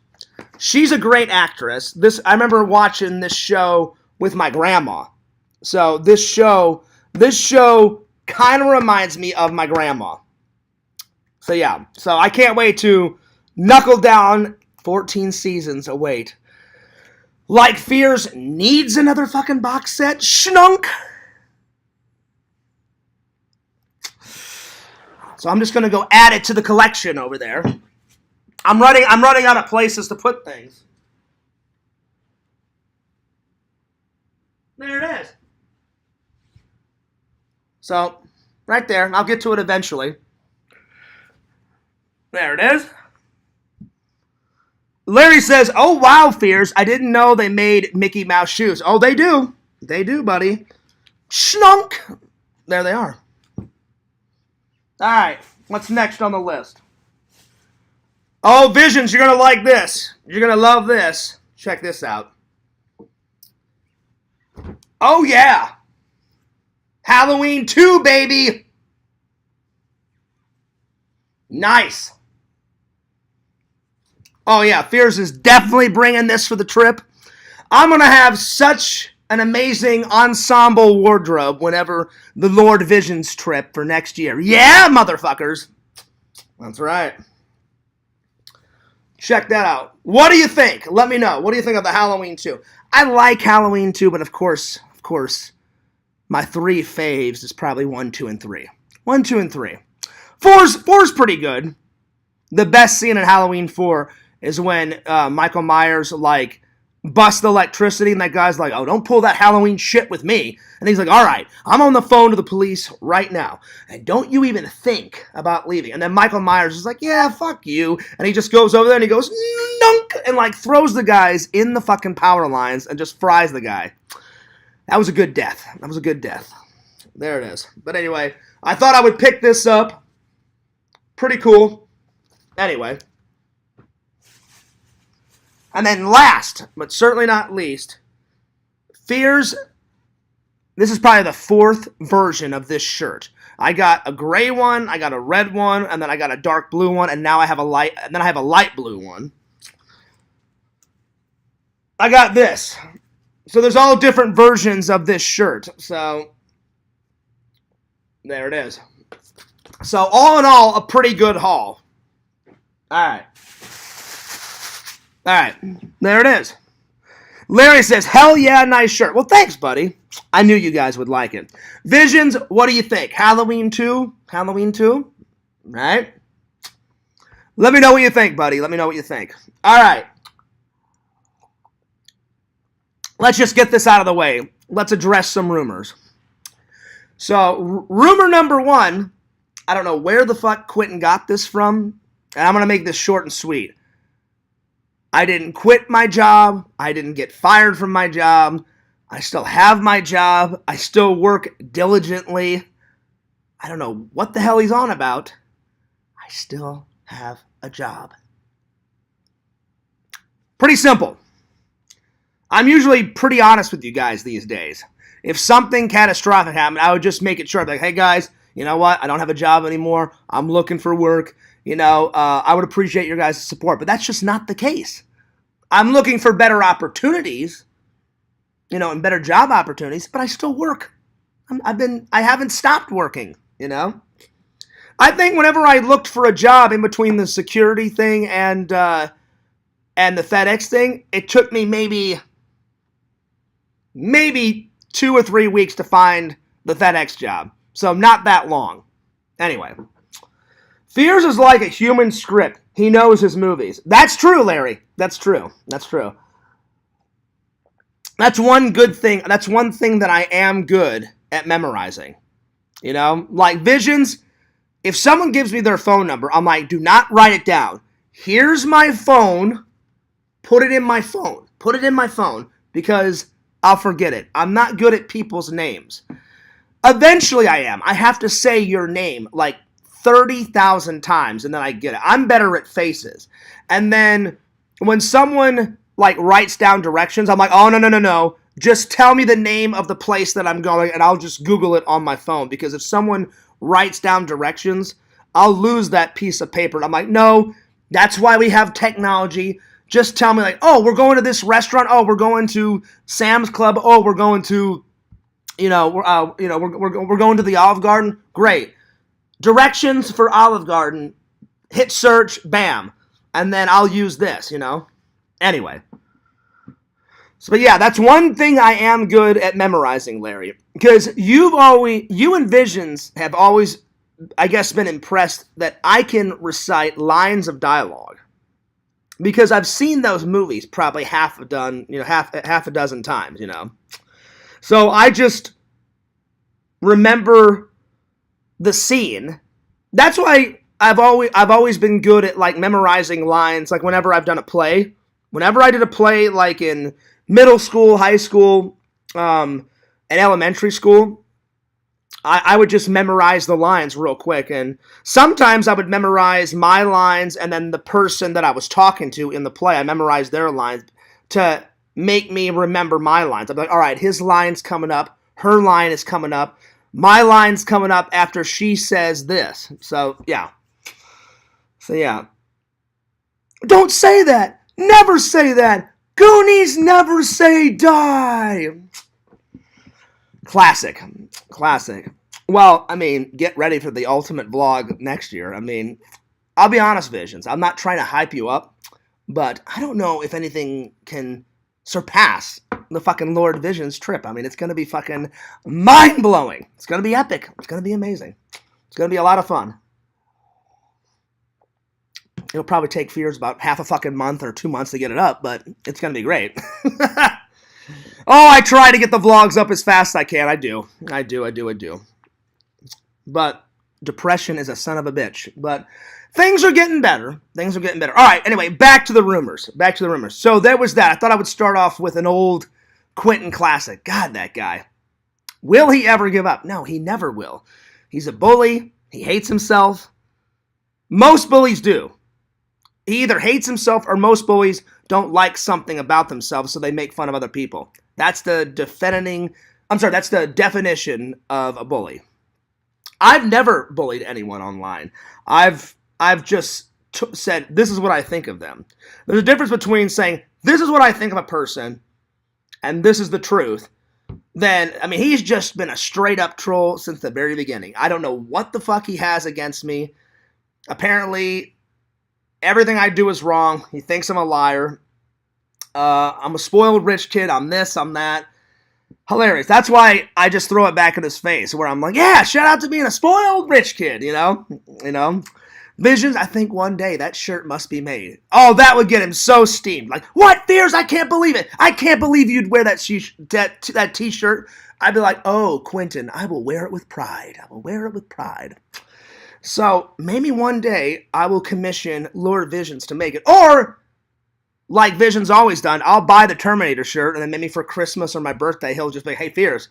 [SPEAKER 1] she's a great actress. I remember watching this show with my grandma. So this show kind of reminds me of my grandma. So yeah. So I can't wait to knuckle down. 14 seasons await. Like Fears needs another fucking box set. Schnunk. So I'm just gonna go add it to the collection over there. I'm running out of places to put things. There it is. So, right there. I'll get to it eventually. There it is. Larry says, oh, wow, Fears. I didn't know they made Mickey Mouse shoes. Oh, they do. They do, buddy. Schnunk. There they are. All right. What's next on the list? Oh, Visions, you're going to like this. You're going to love this. Check this out. Oh, yeah. Halloween 2, baby. Nice. Oh, yeah. Fears is definitely bringing this for the trip. I'm going to have such an amazing ensemble wardrobe whenever the Lord Visions trip for next year. Yeah, motherfuckers. That's right. Check that out. What do you think? Let me know. What do you think of the Halloween 2? I like Halloween 2, but of course, my 3 faves is probably 1, 2, and 3. 1, 2, and 3. 4's pretty good. The best scene in Halloween 4 is when Michael Myers, like, busts the electricity, and that guy's like, oh, don't pull that Halloween shit with me. And he's like, all right, I'm on the phone to the police right now, and don't you even think about leaving. And then Michael Myers is like, yeah, fuck you. And he just goes over there and he goes, nunk, and like throws the guys in the fucking power lines and just fries the guy. That was a good death. That was a good death. There it is. But anyway, I thought I would pick this up. Pretty cool. Anyway. And then last, but certainly not least, Fears. This is probably the 4th version of this shirt. I got a gray one, I got a red one, and then I got a dark blue one, and now I have a light blue one. I got this. So there's all different versions of this shirt. So there it is. So all in all, a pretty good haul. All right, there it is. Larry says, hell yeah, nice shirt. Well, thanks, buddy. I knew you guys would like it. Visions, what do you think? Halloween 2? Halloween 2? Right? Let me know what you think, buddy. Let me know what you think. All right. Let's just get this out of the way. Let's address some rumors. So, rumor number 1, I don't know where the fuck Quentin got this from, and I'm going to make this short and sweet. I didn't quit my job. I didn't get fired from my job. I still have my job. I still work diligently. I don't know what the hell he's on about. I still have a job. Pretty simple. I'm usually pretty honest with you guys these days. If something catastrophic happened, I would just make it sure. Like, hey guys, you know what? I don't have a job anymore. I'm looking for work. I would appreciate your guys' support, but that's just not the case. I'm looking for better opportunities, and better job opportunities, but I still work. I haven't stopped working, I think whenever I looked for a job in between the security thing and the FedEx thing, it took me maybe 2 or 3 weeks to find the FedEx job. So not that long. Anyway. Fears is like a human script. He knows his movies. That's true, Larry. That's true. That's one good thing. That's one thing that I am good at memorizing. Like Visions, if someone gives me their phone number, I'm like, do not write it down. Here's my phone. Put it in my phone. Put it in my phone because I'll forget it. I'm not good at people's names. Eventually I am. I have to say your name like 30,000 times and then I get it. I'm better at faces. And then when someone like writes down directions, I'm like, oh, no. Just tell me the name of the place that I'm going and I'll just Google it on my phone. Because if someone writes down directions, I'll lose that piece of paper. And I'm like, no, that's why we have technology. Just tell me like, oh, we're going to this restaurant. Oh, we're going to Sam's Club. Oh, we're going to, we're going to the Olive Garden. Great. Directions for Olive Garden, hit search, bam. And then I'll use this, Anyway. But yeah, that's one thing I am good at memorizing, Larry. Because you and Visions have always, I guess, been impressed that I can recite lines of dialogue. Because I've seen those movies probably half a dozen times, So I just remember the scene. That's why I've always been good at like memorizing lines. Like whenever I've done a play, whenever I did a play like in middle school, high school, and elementary school, I would just memorize the lines real quick. And sometimes I would memorize my lines and then the person that I was talking to in the play, I memorized their lines to make me remember my lines. I'm like, all right, his line's coming up. Her line is coming up. My line's coming up after she says this. So, yeah. Don't say that. Never say that. Goonies never say die. Classic. Well, I mean, get ready for the ultimate vlog next year. I mean, I'll be honest, Visions. I'm not trying to hype you up, but I don't know if anything can surpass the fucking Lord Visions trip. I mean, it's going to be fucking mind-blowing. It's going to be epic. It's going to be amazing. It's going to be a lot of fun. It'll probably take Fears about half a fucking month or 2 months to get it up, but it's going to be great. Oh, I try to get the vlogs up as fast as I can. I do. But depression is a son of a bitch. But things are getting better. All right, anyway, back to the rumors. So there was that. I thought I would start off with an old Quentin classic. God, that guy. Will he ever give up? No, he never will. He's a bully. He hates himself. Most bullies do. He either hates himself or most bullies don't like something about themselves, so they make fun of other people. That's the definition of a bully. I've never bullied anyone online. I've just said, this is what I think of them. There's a difference between saying, this is what I think of a person, and this is the truth. Then, I mean, he's just been a straight-up troll since the very beginning. I don't know what the fuck he has against me. Apparently, everything I do is wrong. He thinks I'm a liar. I'm a spoiled rich kid. I'm this, I'm that. Hilarious. That's why I just throw it back in his face, where I'm like, yeah, shout out to being a spoiled rich kid, you know? Visions, I think one day that shirt must be made. Oh, that would get him so steamed. Like, what, Fears? I can't believe it. I can't believe you'd wear that t-shirt. I'd be like, oh, Quentin, I will wear it with pride. So maybe one day I will commission Lord Visions to make it. Or, like Visions always done, I'll buy the Terminator shirt, and then maybe for Christmas or my birthday, he'll just be like, hey, Fears,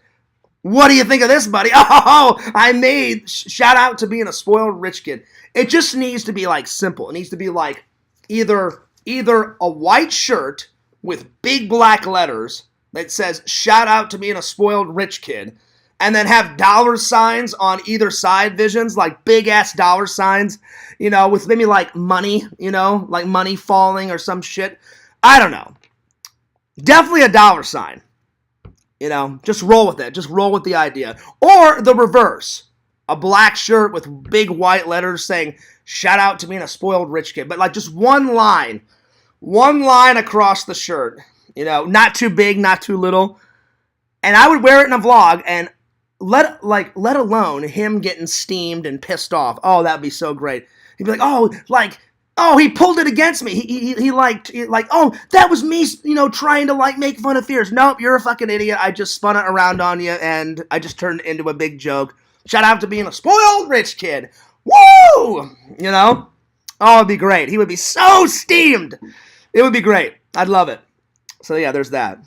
[SPEAKER 1] what do you think of this, buddy? Oh, I made, shout out to being a spoiled rich kid. It just needs to be, like, simple. It needs to be, like, either a white shirt with big black letters that says, shout out to being a spoiled rich kid, and then have dollar signs on either side, Visions, like big-ass dollar signs, with maybe, like, money, like money falling or some shit. I don't know. Definitely a dollar sign. Just roll with it. Just roll with the idea. Or the reverse. A black shirt with big white letters saying, shout out to being a spoiled rich kid. But, like, just one line. One line across the shirt. Not too big, not too little. And I would wear it in a vlog, and let alone him getting steamed and pissed off. Oh, that'd be so great. He'd be like, oh, he pulled it against me. He oh, that was me, trying to, make fun of Fears. Nope, you're a fucking idiot. I just spun it around on you, and I just turned it into a big joke. Shout out to being a spoiled rich kid. Woo! Oh, it'd be great. He would be so steamed. It would be great. I'd love it. So, yeah, there's that.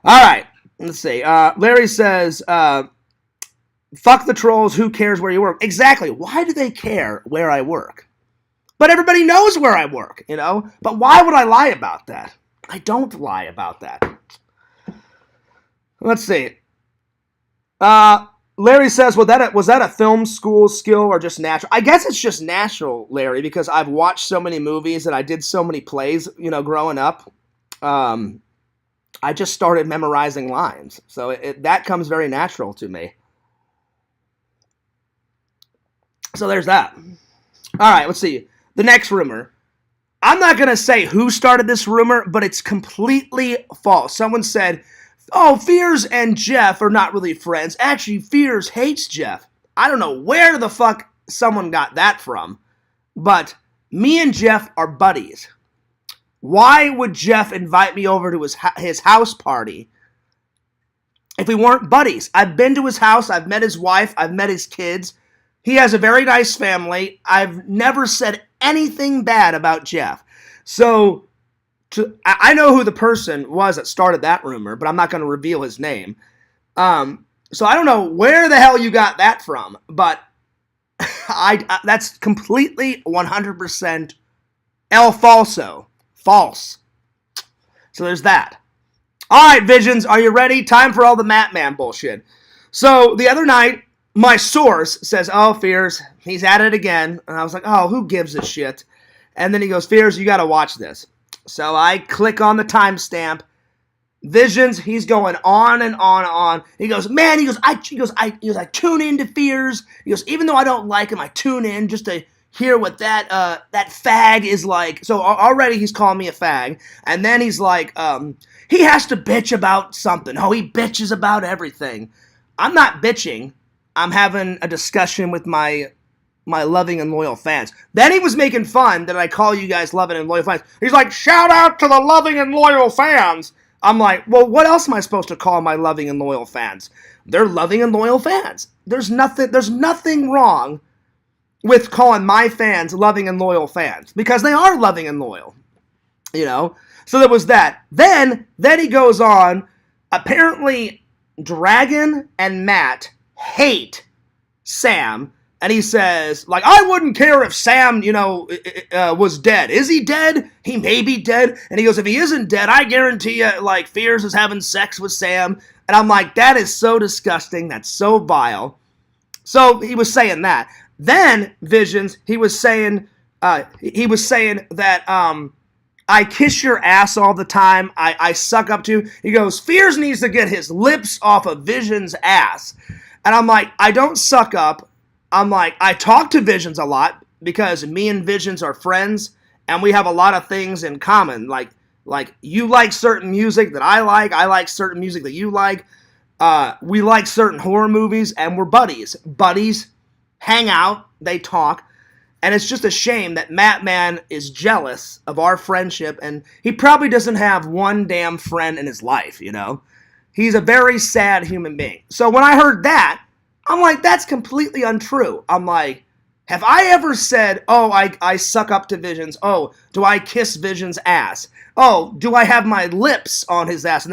[SPEAKER 1] All right. Let's see. Larry says, fuck the trolls. Who cares where you work? Exactly. Why do they care where I work? But everybody knows where I work, But why would I lie about that? I don't lie about that. Let's see. Larry says, was that a film school skill or just natural? I guess it's just natural, Larry, because I've watched so many movies and I did so many plays, growing up. I just started memorizing lines. So that comes very natural to me. So there's that. All right, let's see. The next rumor. I'm not going to say who started this rumor, but it's completely false. Someone said, oh, Fears and Jeff are not really friends. Actually, Fears hates Jeff. I don't know where the fuck someone got that from, but me and Jeff are buddies. Why would Jeff invite me over to his house party if we weren't buddies? I've been to his house. I've met his wife. I've met his kids. He has a very nice family. I've never said anything bad about Jeff. So I know who the person was that started that rumor, but I'm not going to reveal his name. So I don't know where the hell you got that from, but that's completely 100% el falso. False. So there's that. All right, Visions, are you ready? Time for all the Matman bullshit. So the other night, my source says, oh, Fears, he's at it again. And I was like, oh, who gives a shit? And then he goes, Fears, you got to watch this. So I click on the timestamp. Visions, he's going on and on and on. He goes, man, I tune into Fears. He goes, even though I don't like him, I tune in just to hear what that fag is like. So already he's calling me a fag. And then he's like, he has to bitch about something. Oh, he bitches about everything. I'm not bitching. I'm having a discussion with my loving and loyal fans. Then he was making fun that I call you guys loving and loyal fans. He's like, shout out to the loving and loyal fans. I'm like, well, what else am I supposed to call my loving and loyal fans? They're loving and loyal fans. There's nothing wrong with calling my fans loving and loyal fans, because they are loving and loyal, you know? So there was that. Then he goes on, apparently Dragon and Matt hate Sam, and he says, like, I wouldn't care if Sam, was dead. Is he dead? He may be dead. And he goes, if he isn't dead, I guarantee you, like, Fears is having sex with Sam. And I'm like, that is so disgusting. That's so vile. So he was saying that. Then, Visions, he was saying that, I kiss your ass all the time. I suck up to. He goes, Fears needs to get his lips off of Visions' ass. And I'm like, I don't suck up. I'm like, I talk to Visions a lot because me and Visions are friends and we have a lot of things in common. Like you like certain music that I like certain music that you like. We like certain horror movies and we're buddies. Buddies hang out, they talk. And it's just a shame that Matman is jealous of our friendship and he probably doesn't have one damn friend in his life, you know? He's a very sad human being. So when I heard that, I'm like, that's completely untrue. I'm like, have I ever said, oh, I suck up to Visions? Oh, do I kiss Visions' ass? Oh, do I have my lips on his ass? And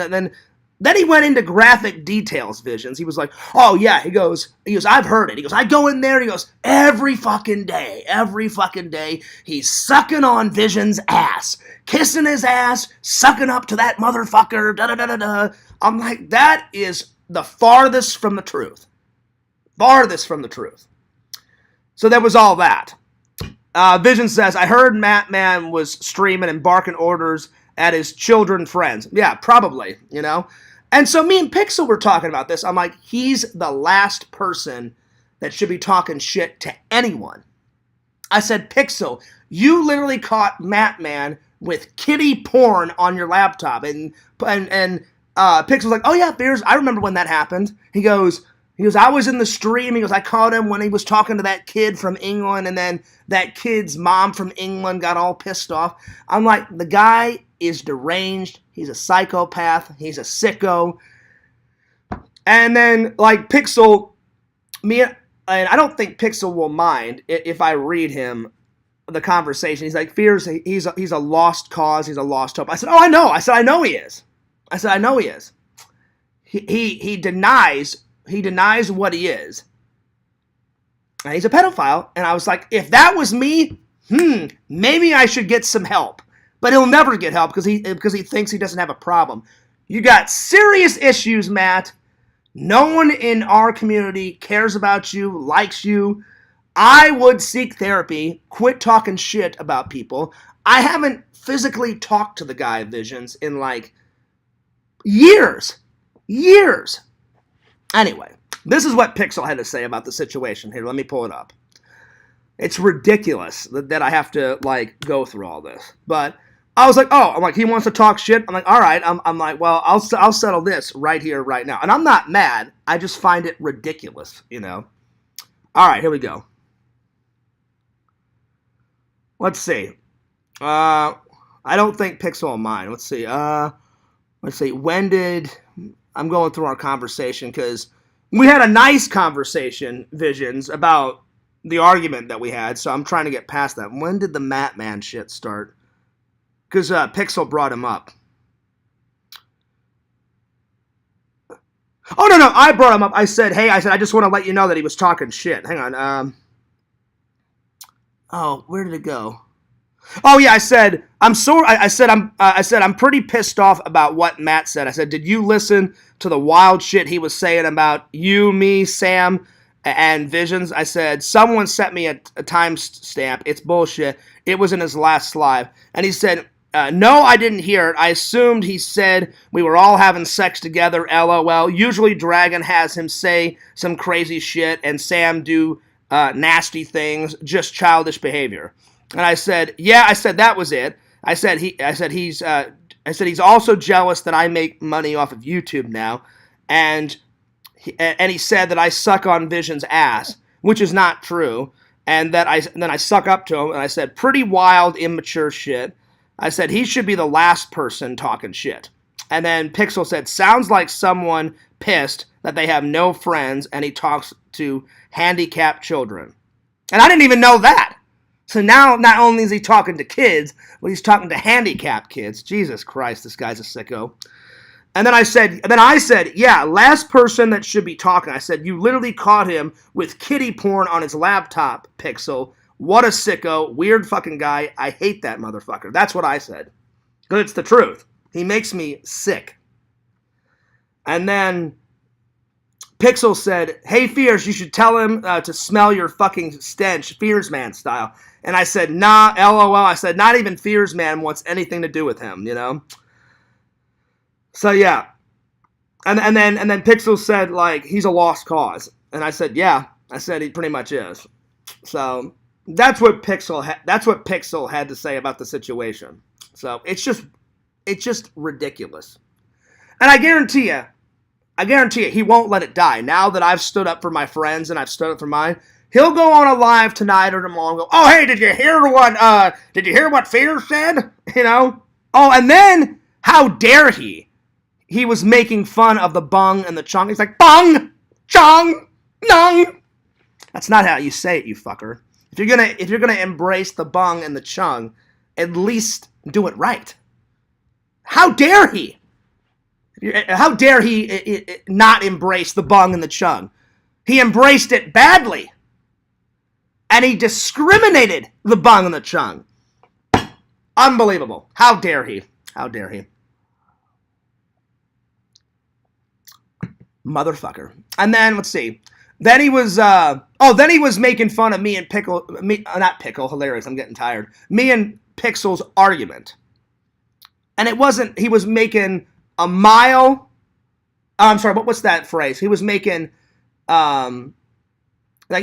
[SPEAKER 1] then he went into graphic details, Visions. He was like, oh, yeah, he goes, I've heard it. He goes, I go in there, he goes, every fucking day, he's sucking on Visions' ass, kissing his ass, sucking up to that motherfucker, da-da-da-da-da. I'm like, that is the farthest from the truth. Farthest from the truth. So there was all that. Vision says, I heard Matman was streaming and barking orders at his children friends. Yeah, probably, you know? And so me and Pixel were talking about this. I'm like, he's the last person that should be talking shit to anyone. I said, Pixel, you literally caught Matman with kitty porn on your laptop. And Pixel's like, oh yeah, Fears, I remember when that happened. He goes, I was in the stream. He goes, I caught him when he was talking to that kid from England, and then that kid's mom from England got all pissed off. I'm like, the guy is deranged. He's a psychopath. He's a sicko. And then, like, Pixel, and I don't think Pixel will mind if I read him the conversation. He's like, Fears, he's a lost cause. He's a lost hope. I said, oh, I know. I said, I know he is. He denies what he is. And he's a pedophile. And I was like, if that was me, maybe I should get some help. But he'll never get help because he thinks he doesn't have a problem. You got serious issues, Matt. No one in our community cares about you, likes you. I would seek therapy. Quit talking shit about people. I haven't physically talked to the guy, Visions, in like years. Anyway, this is what Pixel had to say about the situation. Here, let me pull it up. It's ridiculous that I have to, like, go through all this. But I was like, he wants to talk shit. I'm like, all right. I'm like, well, I'll settle this right here, right now. And I'm not mad. I just find it ridiculous, you know. All right, here we go. Let's see. I don't think Pixel will mind. Let's see. I'm going through our conversation because we had a nice conversation, Visions, about the argument that we had, so I'm trying to get past that. When did the Matman shit start? Because Pixel brought him up. Oh, no, I brought him up. I said, I just want to let you know that he was talking shit. Hang on. Where did it go? Oh yeah, I said I'm so. I said I'm pretty pissed off about what Matt said. I said, did you listen to the wild shit he was saying about you, me, Sam, and Visions? I said someone sent me a time stamp. It's bullshit. It was in his last live, and he said. No, I didn't hear it. I assumed he said we were all having sex together, lol. Usually Dragon has him say some crazy shit and Sam do nasty things, just childish behavior. And I said, yeah, I said that was it. I said he's also jealous that I make money off of YouTube now, and he said that I suck on Vision's ass, which is not true, and then I suck up to him, and I said pretty wild, immature shit. I said he should be the last person talking shit. And then Pixel said, sounds like someone pissed that they have no friends and he talks to handicapped children. And I didn't even know that. So now not only is he talking to kids, but he's talking to handicapped kids. Jesus Christ, this guy's a sicko. And then I said, yeah, last person that should be talking. I said, you literally caught him with kiddie porn on his laptop, Pixel. What a sicko, weird fucking guy. I hate that motherfucker. That's what I said. Because it's the truth. He makes me sick. And then Pixel said, hey, Fears, you should tell him to smell your fucking stench, Fears Man style. And I said, nah, LOL. I said, not even Fears Man wants anything to do with him, you know? So, yeah. And then Pixel said, like, he's a lost cause. And I said, yeah. I said he pretty much is. So... That's what Pixel had to say about the situation. So it's just ridiculous. And I guarantee you, he won't let it die. Now that I've stood up for my friends and I've stood up for mine, he'll go on a live tonight or tomorrow and go, oh hey, did you hear what Fear said? You know? Oh, and then how dare he? He was making fun of the bung and the chung. He's like, bung, chung, nung. That's not how you say it, you fucker. If you're gonna embrace the bung and the chung, at least do it right. How dare he? How dare he not embrace the bung and the chung? He embraced it badly, and he discriminated the bung and the chung. Unbelievable. How dare he? How dare he? Motherfucker. And then let's see. Then he was making fun of me and not Pickle, hilarious, I'm getting tired. Me and Pixel's argument. And it wasn't, he was making a mile, I'm sorry, what's that phrase? He was making, like,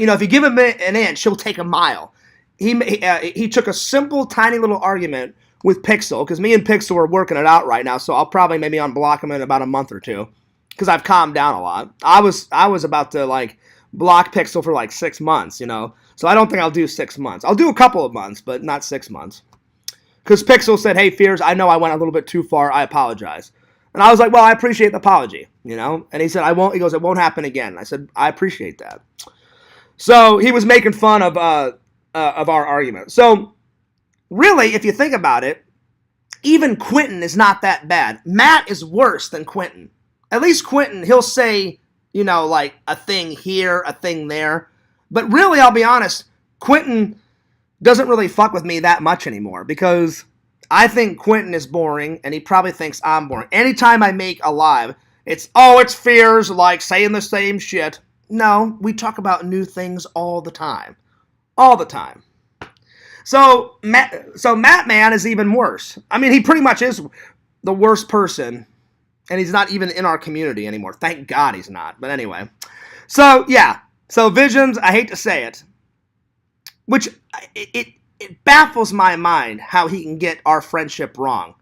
[SPEAKER 1] you know, if you give him an inch, he'll take a mile. He took a simple, tiny little argument with Pixel, because me and Pixel are working it out right now, so I'll probably maybe unblock him in about a month or two, because I've calmed down a lot. I was about to, like, block Pixel for like 6 months, you know. So I don't think I'll do 6 months. I'll do a couple of months, but not 6 months. Because Pixel said, hey, Fears, I know I went a little bit too far. I apologize. And I was like, well, I appreciate the apology, you know. And he said, he goes, it won't happen again. I said, I appreciate that. So he was making fun of our argument. So really, if you think about it, even Quentin is not that bad. Matt is worse than Quentin. At least Quentin, he'll say, you know, like a thing here, a thing there. But really, I'll be honest, Quentin doesn't really fuck with me that much anymore because I think Quentin is boring and he probably thinks I'm boring. Anytime I make a live, it's Fears, like saying the same shit. No, we talk about new things all the time. All the time. So Matt Man is even worse. I mean, he pretty much is the worst person. And he's not even in our community anymore. Thank God he's not. But anyway. So, yeah. So, Visions, I hate to say it. Which, it baffles my mind how he can get our friendship wrong.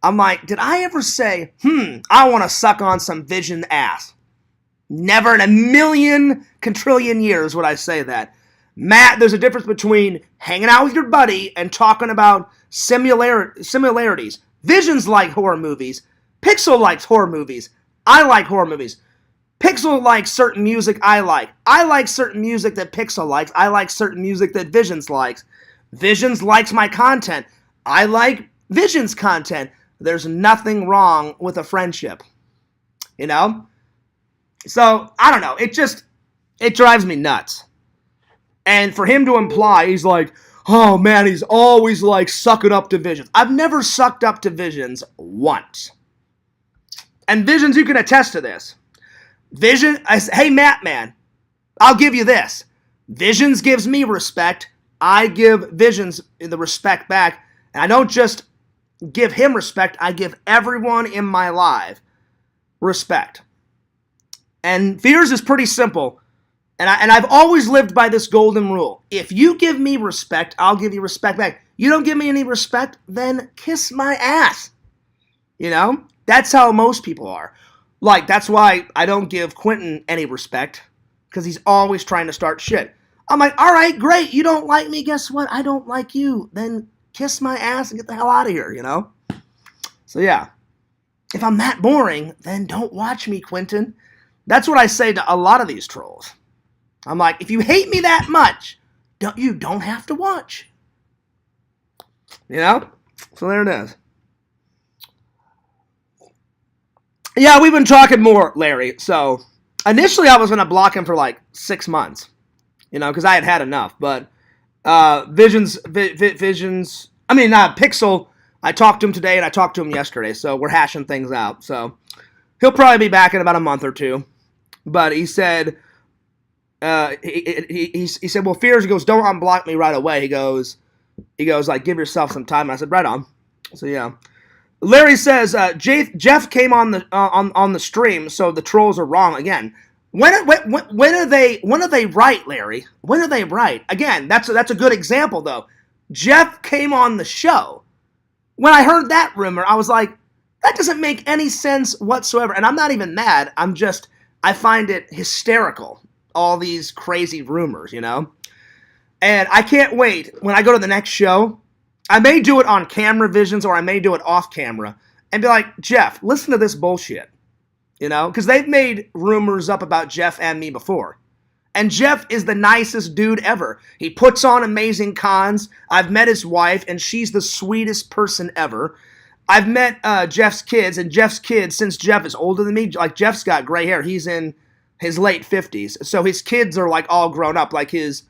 [SPEAKER 1] I'm like, did I ever say, I want to suck on some Vision ass? Never in a million quadrillion years would I say that. Matt, there's a difference between hanging out with your buddy and talking about similarities. Visions like horror movies. Pixel likes horror movies. I like horror movies. Pixel likes certain music I like. I like certain music that Pixel likes. I like certain music that Visions likes. Visions likes my content. I like Visions content. There's nothing wrong with a friendship. You know? So, I don't know. It drives me nuts. And for him to imply, he's like, oh man, he's always like sucking up to Visions. I've never sucked up to Visions once. And Visions, you can attest to this. Hey Matt, man, I'll give you this. Visions gives me respect. I give Visions the respect back. And I don't just give him respect, I give everyone in my life respect. And Fears is pretty simple. And I've always lived by this golden rule. If you give me respect, I'll give you respect back. You don't give me any respect, then kiss my ass. You know? That's how most people are. Like, that's why I don't give Quentin any respect. Because he's always trying to start shit. I'm like, all right, great. You don't like me. Guess what? I don't like you. Then kiss my ass and get the hell out of here, you know? So, yeah. If I'm that boring, then don't watch me, Quentin. That's what I say to a lot of these trolls. I'm like, if you hate me that much, you don't have to watch. You know? So there it is. Yeah, we've been talking more, Larry. So initially I was going to block him for like 6 months. You know, because I had enough. But Pixel, I talked to him today and I talked to him yesterday. So we're hashing things out. So he'll probably be back in about a month or two. But he said, he said, well, Fears, he goes, don't unblock me right away. He goes, like, give yourself some time. And I said, right on. So, yeah. Larry says, Jeff came on the stream, so the trolls are wrong again. When are they right, Larry? When are they right? Again, that's a good example, though. Jeff came on the show. When I heard that rumor, I was like, that doesn't make any sense whatsoever. And I'm not even mad. I find it hysterical, all these crazy rumors, you know? And I can't wait. When I go to the next show, I may do it on camera Visions or I may do it off camera and be like, Jeff, listen to this bullshit. You know, because they've made rumors up about Jeff and me before. And Jeff is the nicest dude ever. He puts on amazing cons. I've met his wife, and she's the sweetest person ever. I've met Jeff's kids, and Jeff's kids, since Jeff is older than me, like Jeff's got gray hair. He's in his late 50s. So his kids are like all grown up. Like his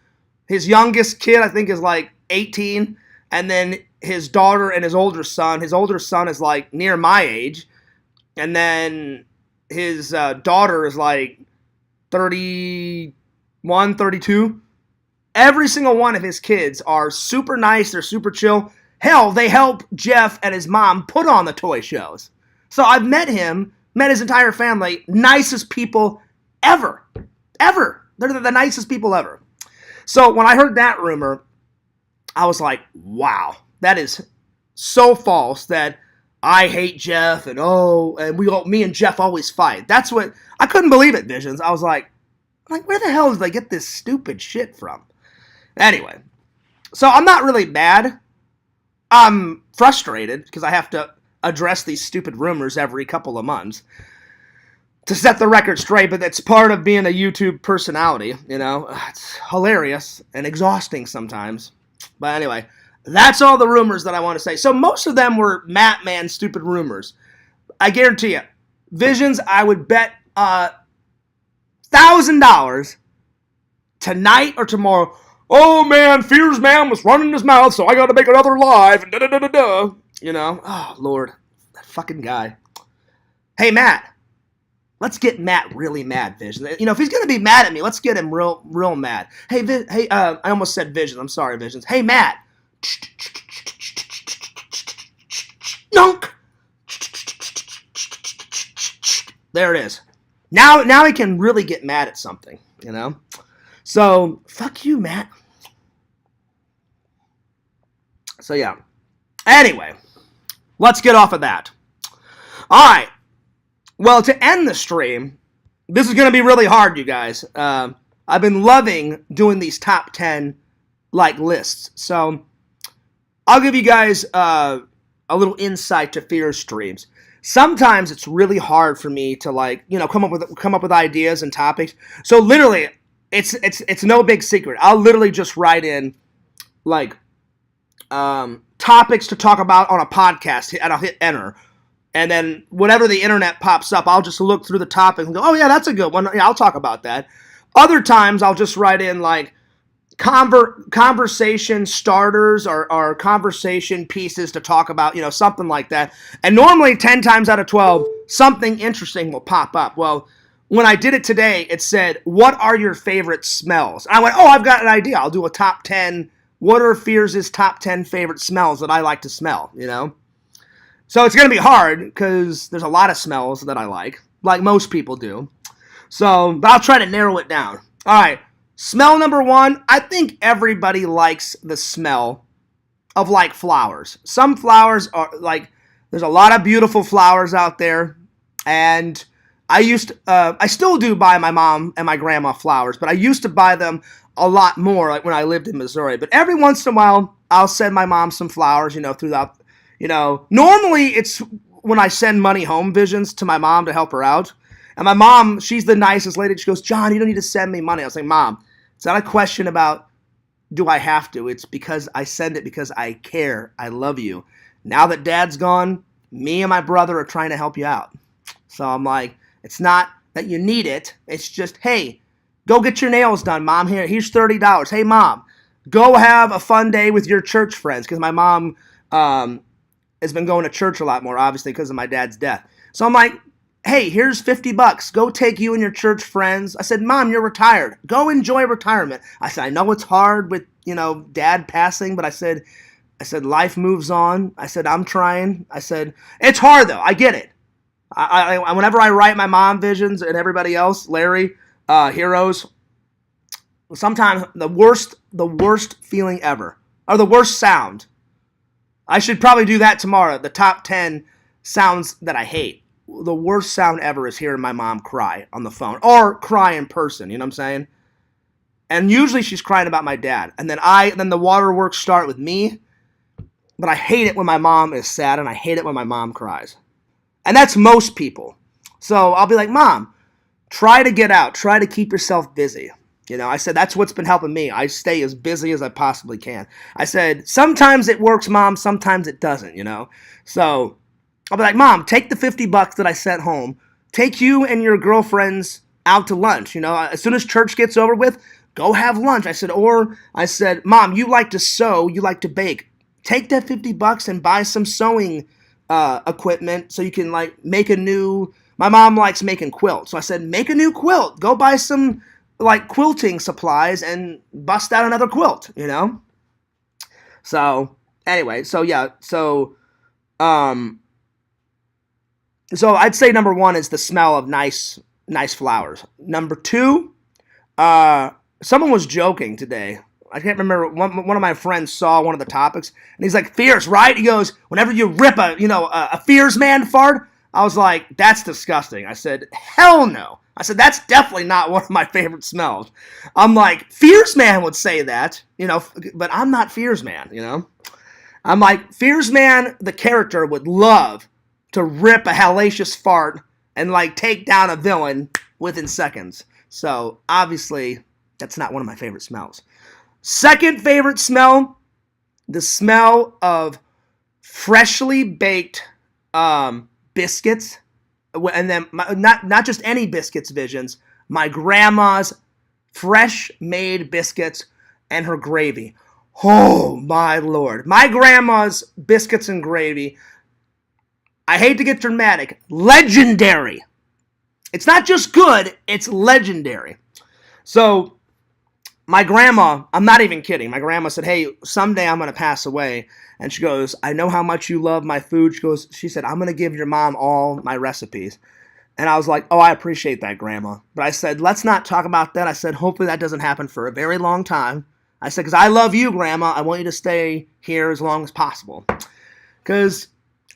[SPEAKER 1] youngest kid, I think, is like 18. And then his daughter and his older son is like near my age. And then his daughter is like 31, 32. Every single one of his kids are super nice. They're super chill. Hell, they help Jeff and his mom put on the toy shows. So I've met his entire family. Nicest people ever. Ever. They're the nicest people ever. So when I heard that rumor, I was like, wow, that is so false that I hate Jeff and me and Jeff always fight. That's what, I couldn't believe it, Visions. I was like, where the hell did they get this stupid shit from? Anyway, so I'm not really mad. I'm frustrated because I have to address these stupid rumors every couple of months to set the record straight, but that's part of being a YouTube personality, you know? It's hilarious and exhausting sometimes. But anyway, that's all the rumors that I want to say. So most of them were Matt Man stupid rumors. I guarantee you, Visions, I would bet $1,000 tonight or tomorrow. Oh man, Fears Man was running his mouth, so I got to make another live. And da-da-da-da-da. You know? Oh, Lord. That fucking guy. Hey, Matt. Let's get Matt really mad, Vision. You know, if he's going to be mad at me, let's get him real mad. Hey, I almost said Vision. I'm sorry, Visions. Hey, Matt. Nunk. There it is. Now he can really get mad at something, you know? So, fuck you, Matt. So, yeah. Anyway, let's get off of that. All right. Well, to end the stream, this is going to be really hard, you guys. I've been loving doing these top 10, lists. So, I'll give you guys a little insight to Fear streams. Sometimes it's really hard for me to, come up with ideas and topics. So, literally, it's no big secret. I'll literally just write in, topics to talk about on a podcast, and I'll hit enter. And then whatever the internet pops up, I'll just look through the topic and go, oh, yeah, that's a good one. Yeah, I'll talk about that. Other times, I'll just write in, conversation starters or conversation pieces to talk about, something like that. And normally 10 times out of 12, something interesting will pop up. Well, when I did it today, it said, what are your favorite smells? And I went, oh, I've got an idea. I'll do a top 10. What are Fears' top 10 favorite smells that I like to smell, So it's going to be hard because there's a lot of smells that I like most people do. So, but I'll try to narrow it down. All right. Smell number one, I think everybody likes the smell of flowers. Some flowers are there's a lot of beautiful flowers out there, and I still do buy my mom and my grandma flowers, but I used to buy them a lot more when I lived in Missouri. But every once in a while, I'll send my mom some flowers, throughout, normally it's when I send money home visions to my mom to help her out. And my mom, she's the nicest lady. She goes, John, you don't need to send me money. I was like, Mom, it's not a question about do I have to. It's because I send it because I care. I love you. Now that Dad's gone, me and my brother are trying to help you out. So I'm like, it's not that you need it. It's just, hey, go get your nails done, Mom. Here's $30. Hey, Mom, go have a fun day with your church friends. Because my mom has been going to church a lot more, obviously, because of my dad's death. So I'm like, hey, here's $50. Go take you and your church friends. I said, Mom, you're retired. Go enjoy retirement. I said, I know it's hard with, Dad passing, but I said, life moves on. I said, I'm trying. I said, it's hard though. I get it. I whenever I write my mom visions and everybody else, Larry, heroes, sometimes the worst feeling ever, or the worst sound. I should probably do that tomorrow. The top 10 sounds that I hate. The worst sound ever is hearing my mom cry on the phone or cry in person. You know what I'm saying? And usually she's crying about my dad. And then the waterworks start with me. But I hate it when my mom is sad, and I hate it when my mom cries. And that's most people. So I'll be like, Mom, try to get out. Try to keep yourself busy. I said, that's what's been helping me. I stay as busy as I possibly can. I said, sometimes it works, Mom. Sometimes it doesn't, So I'll be like, Mom, take the $50 that I sent home. Take you and your girlfriends out to lunch. As soon as church gets over with, go have lunch. I said, Mom, you like to sew, you like to bake. Take that $50 and buy some sewing equipment so you can make a new. My mom likes making quilts, so I said, make a new quilt. Go buy some quilting supplies and bust out another quilt. So anyway, so I'd say number one is the smell of nice flowers. Number two, someone was joking today. I can't remember. One of my friends saw one of the topics, and he's like, "Fierce, right?" He goes, "Whenever you rip a fierce man fart," I was like, "That's disgusting." I said, "Hell no." I said, "That's definitely not one of my favorite smells." I'm like, Fierce Man would say that, but I'm not Fierce Man, I'm like, Fierce Man, the character, would love to rip a hellacious fart and take down a villain within seconds. So obviously, that's not one of my favorite smells. Second favorite smell, the smell of freshly baked biscuits, and then not just any biscuits, Visions, my grandma's fresh made biscuits and her gravy. Oh my Lord. My grandma's biscuits and gravy, I hate to get dramatic, legendary. It's not just good, it's legendary. So my grandma, I'm not even kidding, my grandma said, hey, someday I'm going to pass away. And she goes, I know how much you love my food. She said, I'm going to give your mom all my recipes. And I was like, oh, I appreciate that, Grandma. But I said, let's not talk about that. I said, hopefully that doesn't happen for a very long time. I said, because I love you, Grandma. I want you to stay here as long as possible. Because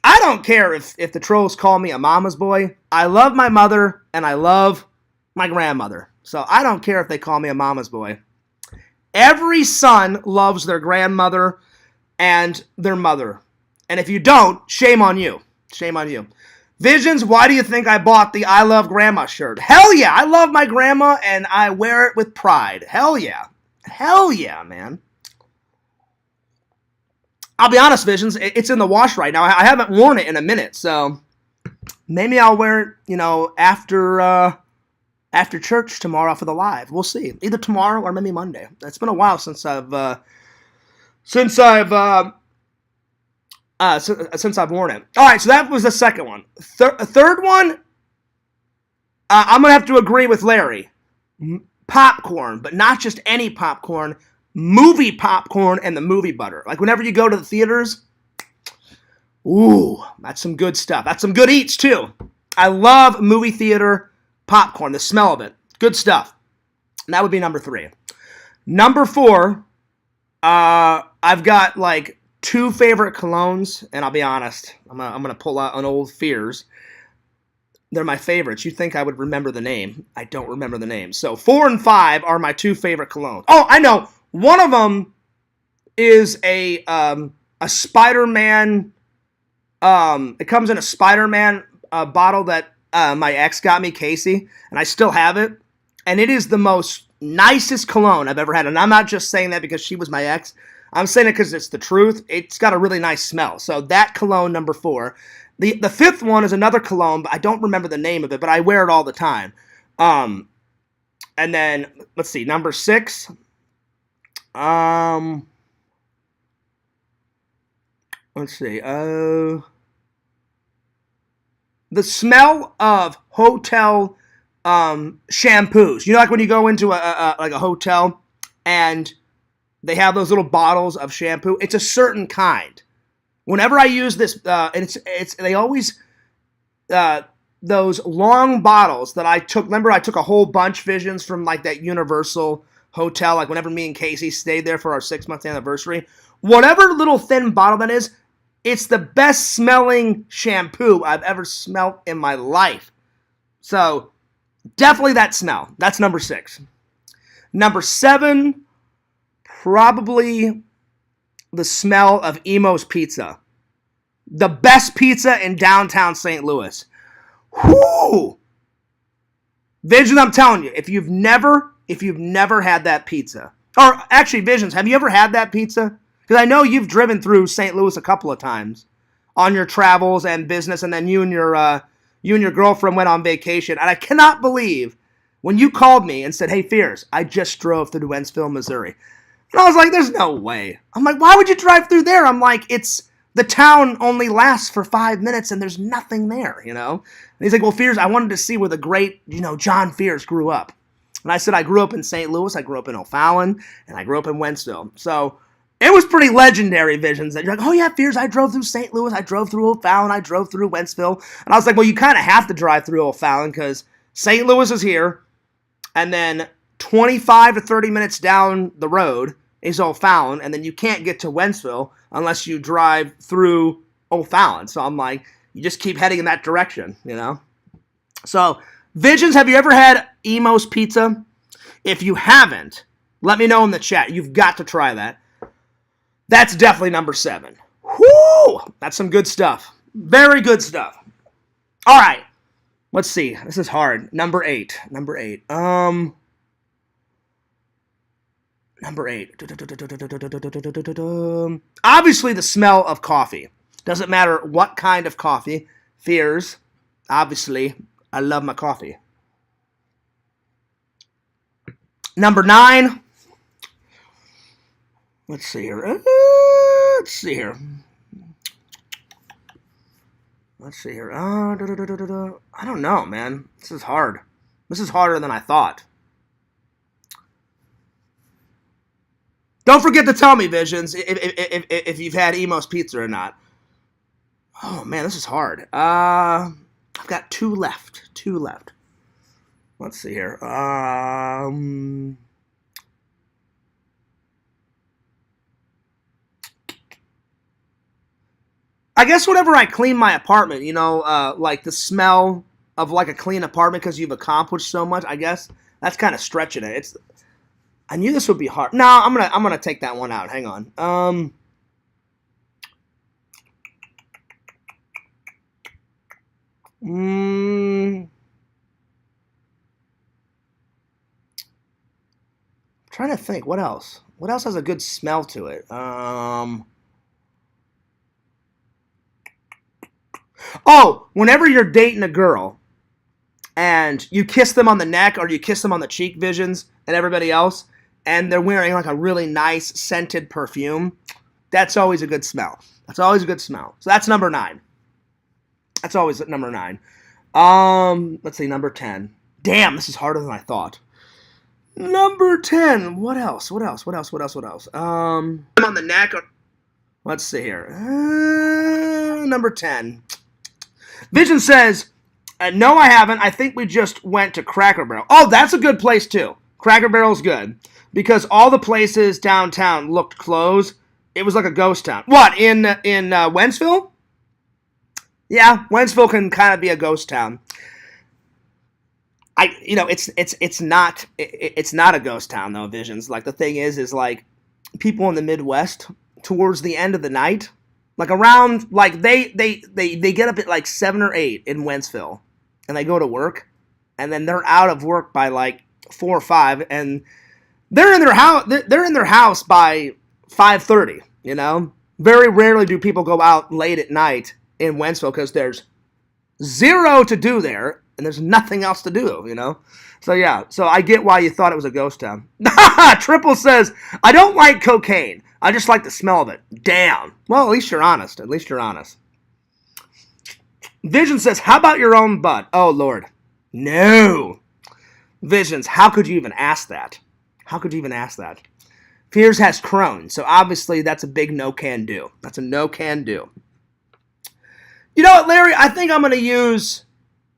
[SPEAKER 1] I don't care if the trolls call me a mama's boy. I love my mother, and I love my grandmother. So I don't care if they call me a mama's boy. Every son loves their grandmother and their mother. And if you don't, shame on you. Shame on you. Visions, why do you think I bought the I Love Grandma shirt? Hell yeah, I love my grandma and I wear it with pride. Hell yeah. Hell yeah, man. I'll be honest, Visions, it's in the wash right now. I haven't worn it in a minute, so maybe I'll wear it, after after church tomorrow for the live. We'll see. Either tomorrow or maybe Monday. It's been a while since I've worn it. All right, so that was the second one. Third one, I'm gonna have to agree with Larry. Popcorn, but not just any popcorn. Movie popcorn and the movie butter. Like whenever you go to the theaters, ooh, that's some good stuff. That's some good eats too. I love movie theater popcorn. The smell of it, good stuff. And that would be number 3. Number 4, I've got like 2 favorite colognes, and I'll be honest, I'm gonna pull out an old Fears. They're my favorites. You'd think I would remember the name. I don't remember the name. So 4 and 5 are my 2 favorite colognes. Oh, I know. One of them is a Spider-Man. It comes in a Spider-Man bottle that my ex got me, Casey, and I still have it. And it is the most nicest cologne I've ever had. And I'm not just saying that because she was my ex. I'm saying it because it's the truth. It's got a really nice smell. So that cologne, number 4. The 5th one is another cologne, but I don't remember the name of it, but I wear it all the time. And then, let's see, number 6. Let's see. The smell of hotel shampoos. You know, like when you go into a hotel and they have those little bottles of shampoo. It's a certain kind. Whenever I use this, and they always those long bottles that I took. Remember, I took a whole bunch Visions from like that Universal hotel. Like whenever me and Casey stayed there for our 6-month anniversary, whatever little thin bottle that is, it's the best smelling shampoo I've ever smelled in my life. So definitely that smell. That's number 6. Number 7, probably the smell of Emo's Pizza. The best pizza in downtown St. Louis. Whoo! Visions, I'm telling you, if you've never had that pizza, or actually, Visions, have you ever had that pizza? Because I know you've driven through St. Louis a couple of times on your travels and business, and then you and your girlfriend went on vacation, and I cannot believe when you called me and said, "Hey, Fears, I just drove through Wentzville, Missouri." And I was like, there's no way. I'm like, why would you drive through there? I'm like, the town only lasts for 5 minutes and there's nothing there, you know? And he's like, well, Fears, I wanted to see where the great, John Fears grew up. And I said, I grew up in St. Louis, I grew up in O'Fallon, and I grew up in Wentzville. So it was pretty legendary, Visions, that you're like, oh yeah, Fears, I drove through St. Louis, I drove through O'Fallon, I drove through Wentzville. And I was like, well, you kind of have to drive through O'Fallon because St. Louis is here, and then 25 to 30 minutes down the road is O'Fallon, and then you can't get to Wentzville unless you drive through O'Fallon. So I'm like, you just keep heading in that direction, you know? So, Visions, have you ever had Emo's Pizza? If you haven't, let me know in the chat. You've got to try that. That's definitely number 7. Whoo! That's some good stuff. Very good stuff. All right. Let's see. This is hard. Number 8. Number 8. Obviously, the smell of coffee. Doesn't matter what kind of coffee. Fears. Obviously, I love my coffee. Number 9. Let's see here. I don't know, man. This is hard. This is harder than I thought. Don't forget to tell me, Visions, if you've had Emo's Pizza or not. Oh, man, this is hard. I've got 2 left. 2 left. Let's see here. I guess whenever I clean my apartment, like the smell of like a clean apartment because you've accomplished so much, I guess that's kind of stretching it. I knew this would be hard. No, I'm gonna take that one out. Hang on. Trying to think. What else? What else has a good smell to it? Oh, whenever you're dating a girl and you kiss them on the neck or you kiss them on the cheek, Visions, and everybody else, and they're wearing like a really nice scented perfume, that's always a good smell. That's always a good smell. So that's number 9. That's always number 9. Let's see, number 10. Damn, this is harder than I thought. Number 10. What else? On the neck. Let's see here. Number 10. Vision says, no, I haven't. I think we just went to Cracker Barrel. Oh, that's a good place, too. Cracker Barrel's good. Because all the places downtown looked closed. It was like a ghost town. What, in Wentzville? Yeah, Wentzville can kind of be a ghost town. It's not a ghost town though, Visions. Like the thing is like people in the Midwest towards the end of the night, like around like they get up at like 7 or 8 in Wentzville, and they go to work, and then they're out of work by like 4 or 5, and they're in their house. They're in their house by 5:30. You know, very rarely do people go out late at night in Wentzville because there's zero to do there. And there's nothing else to do, you know? So, yeah. So, I get why you thought it was a ghost town. Triple says, I don't like cocaine. I just like the smell of it. Damn. Well, at least you're honest. Vision says, how about your own butt? Oh, Lord. No. Visions, how could you even ask that? Fears has Crohn's. So, obviously, that's a big no-can-do. That's a no-can-do. You know what, Larry? I think I'm going to use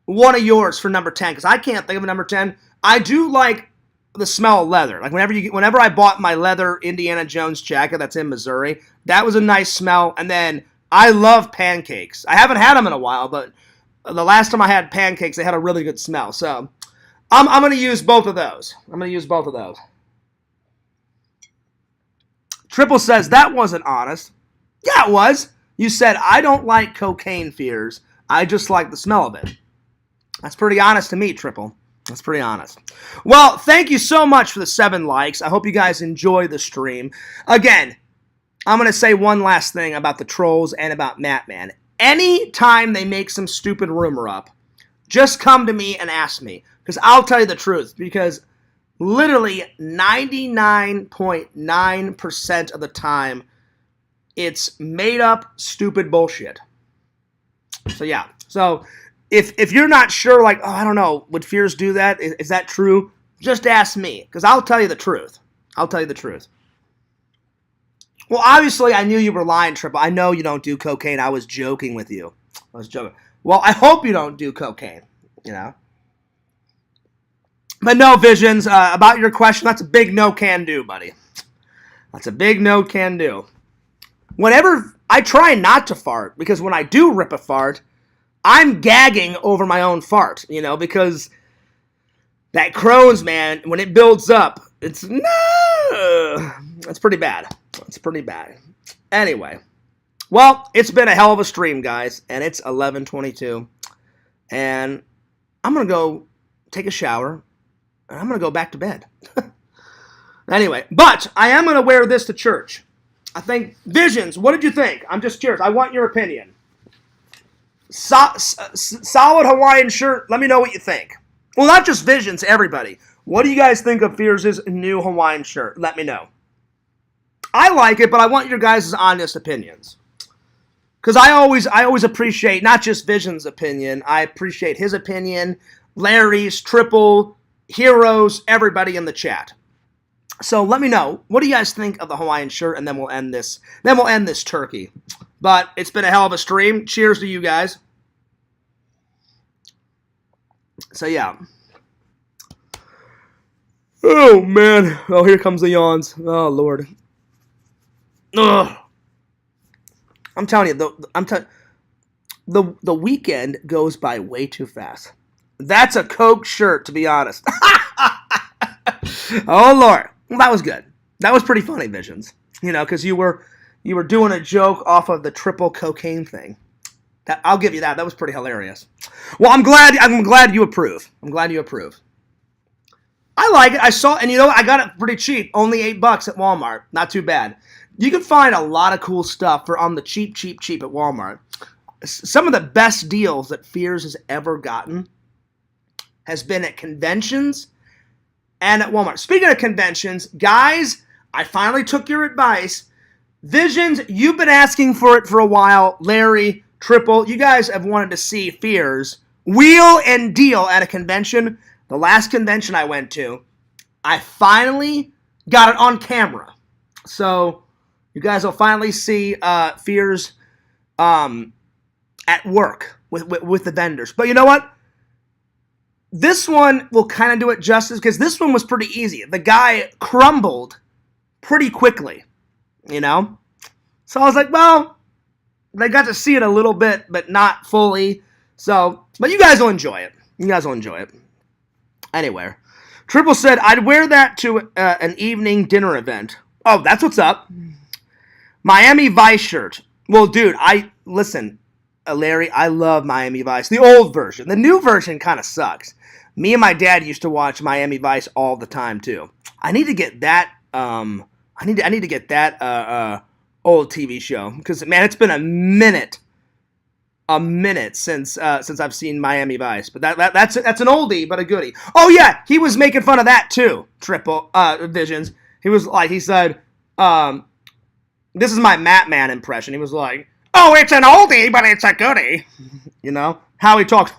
[SPEAKER 1] one of yours for number 10, because I can't think of a number 10. I do like the smell of leather. Like whenever I bought my leather Indiana Jones jacket that's in Missouri, that was a nice smell. And then I love pancakes. I haven't had them in a while, but the last time I had pancakes, they had a really good smell. So I'm going to use both of those. Triple says, that wasn't honest. Yeah, it was. You said, I don't like cocaine, Fears. I just like the smell of it. That's pretty honest to me, Triple. That's pretty honest. Well, thank you so much for the 7 likes. I hope you guys enjoy the stream. Again, I'm going to say one last thing about the trolls and about Matman. Anytime they make some stupid rumor up, just come to me and ask me. Because I'll tell you the truth. Because literally 99.9% of the time, it's made up stupid bullshit. So, yeah. So, If you're not sure, like, oh, I don't know, would Fears do that? Is that true? Just ask me, because I'll tell you the truth. Well, obviously, I knew you were lying, Triple. I know you don't do cocaine. I was joking with you. Well, I hope you don't do cocaine, you know. But no, Visions, about your question, that's a big no-can-do, buddy. That's a big no-can-do. Whenever, I try not to fart, because when I do rip a fart, I'm gagging over my own fart, you know, because that Crohn's, man, when it builds up, it's pretty bad. Anyway, well, it's been a hell of a stream, guys, and it's 11:22, and I'm going to go take a shower, and I'm going to go back to bed. Anyway, but I am going to wear this to church. I think, Visions, what did you think? I'm just curious. I want your opinion. Solid Hawaiian shirt. Let me know what you think. Well, not just Visions, everybody. What do you guys think of Fears' new Hawaiian shirt? Let me know. I like it, but I want your guys' honest opinions. Because I always appreciate not just Visions' opinion. I appreciate his opinion, Larry's, Triple, Heroes, everybody in the chat. So let me know. What do you guys think of the Hawaiian shirt? And then we'll end this. Turkey. But it's been a hell of a stream. Cheers to you guys. So, yeah. Oh, man. Oh, here comes the yawns. Oh, Lord. Ugh. I'm telling you, the weekend goes by way too fast. That's a Coke shirt, to be honest. Oh, Lord. Well, that was good. That was pretty funny, Visions. You know, because you were doing a joke off of the triple cocaine thing. I'll give you that. That was pretty hilarious. Well, I'm glad you approve. I like it. I saw, and you know, I got it pretty cheap. Only $8 at Walmart. Not too bad. You can find a lot of cool stuff for on the cheap at Walmart. Some of the best deals that Fears has ever gotten has been at conventions and at Walmart. Speaking of conventions, guys, I finally took your advice. Visions, you've been asking for it for a while. Larry, Triple, you guys have wanted to see Fears wheel and deal at a convention. The last convention I went to, I finally got it on camera. So you guys will finally see Fears at work with the vendors. But you know what? This one will kind of do it justice because this one was pretty easy. The guy crumbled pretty quickly, you know? So I was like, well, they got to see it a little bit, but not fully. So, but you guys will enjoy it. You guys will enjoy it. Anyway, Triple said, I'd wear that to an evening dinner event. Oh, that's what's up. Miami Vice shirt. Well, dude, listen, Larry, I love Miami Vice. The old version. The new version kind of sucks. Me and my dad used to watch Miami Vice all the time, too. I need to get that, I need to get that, old TV show. Because, man, it's been a minute since I've seen Miami Vice. But that's an oldie, but a goodie. Oh, yeah, he was making fun of that, too, Triple, Visions. He said, this is my Matman impression. He was like, oh, it's an oldie, but it's a goodie. You know? How he talks.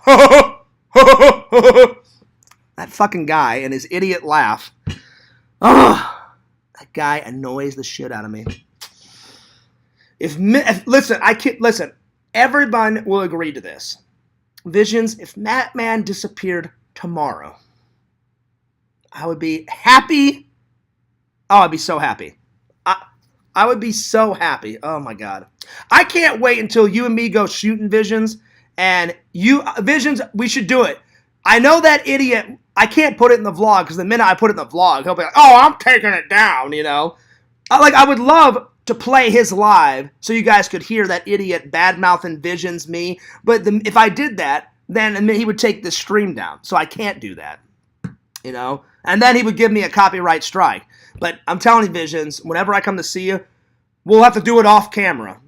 [SPEAKER 1] That fucking guy and his idiot laugh. Oh, that guy annoys the shit out of me. Listen, everyone will agree to this. Visions, if Matman disappeared tomorrow, I would be happy. Oh, I'd be so happy. I would be so happy. Oh, my God. I can't wait until you and me go shooting Visions. And Visions, we should do it. I know that idiot. I can't put it in the vlog because the minute I put it in the vlog, he'll be like, oh, I'm taking it down, you know. I would love to play his live so you guys could hear that idiot bad-mouthing Visions me. But if I did that, then he would take the stream down. So I can't do that, you know. And then he would give me a copyright strike. But I'm telling you, Visions, whenever I come to see you, we'll have to do it off camera.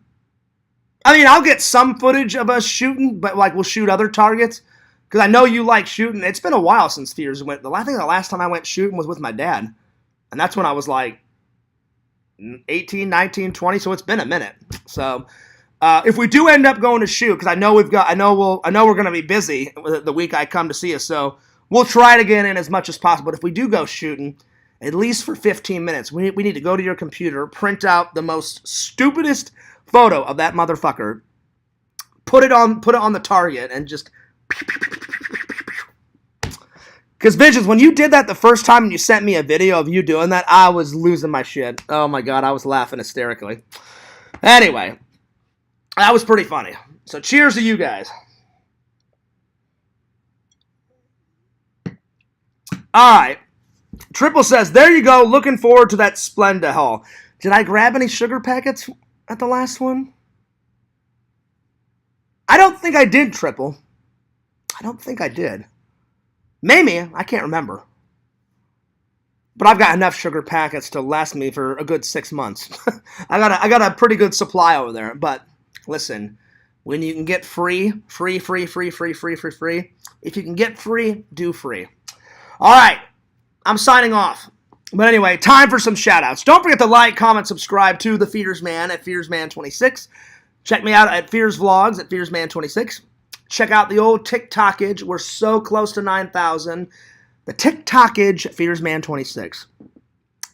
[SPEAKER 1] I mean, I'll get some footage of us shooting, but we'll shoot other targets. Because I know you like shooting. It's been a while since Fears went. The last time I went shooting was with my dad. And that's when I was like 18, 19, 20. So it's been a minute. So if we do end up going to shoot, because I know we're going to be busy the week I come to see you. So we'll try to get in as much as possible. But if we do go shooting, at least for 15 minutes, we need to go to your computer, print out the most stupidest photo of that motherfucker, put it on the target, and just. Because Visions, when you did that the first time and you sent me a video of you doing that, I was losing my shit. Oh my God, I was laughing hysterically. Anyway, that was pretty funny. So cheers to you guys. All right. Triple says, there you go. Looking forward to that Splenda haul. Did I grab any sugar packets at the last one? I don't think I did, Triple. I don't think I did. Maybe. I can't remember. But I've got enough sugar packets to last me for a good 6 months. I got a pretty good supply over there. But listen, when you can get free. If you can get free, do free. All right. I'm signing off. But anyway, time for some shout-outs. Don't forget to like, comment, subscribe to The Fears Man at FearsMan26. Check me out at Fears Vlogs at FearsMan26. Check out the old TikTokage. We're so close to 9,000. The TikTokage at FearsMan26.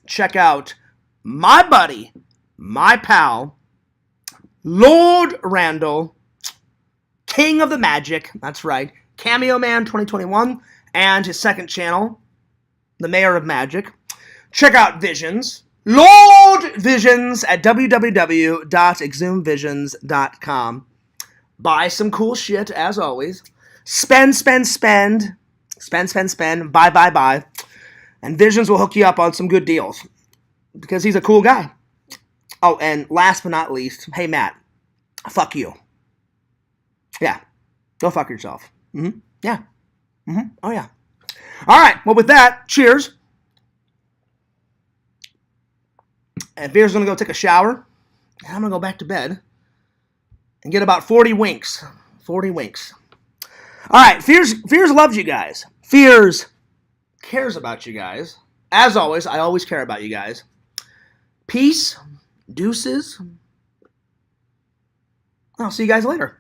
[SPEAKER 1] Check out my buddy, my pal, Lord Randall, King of the Magic. That's right. Cameo Man 2021. And his second channel, the Mayor of Magic. Check out Visions. Lord Visions at www.exhumvisions.com. Buy some cool shit, as always. Spend. Buy. And Visions will hook you up on some good deals. Because he's a cool guy. Oh, and last but not least, hey, Matt. Fuck you. Yeah. Go fuck yourself. Mm-hmm. Yeah. Mm-hmm. Oh, yeah. All right. Well, with that, cheers. And Veer's going to go take a shower. And I'm going to go back to bed. And get about 40 winks. 40 winks. All right, Fears loves you guys. Fears cares about you guys. As always, I always care about you guys. Peace, deuces. I'll see you guys later.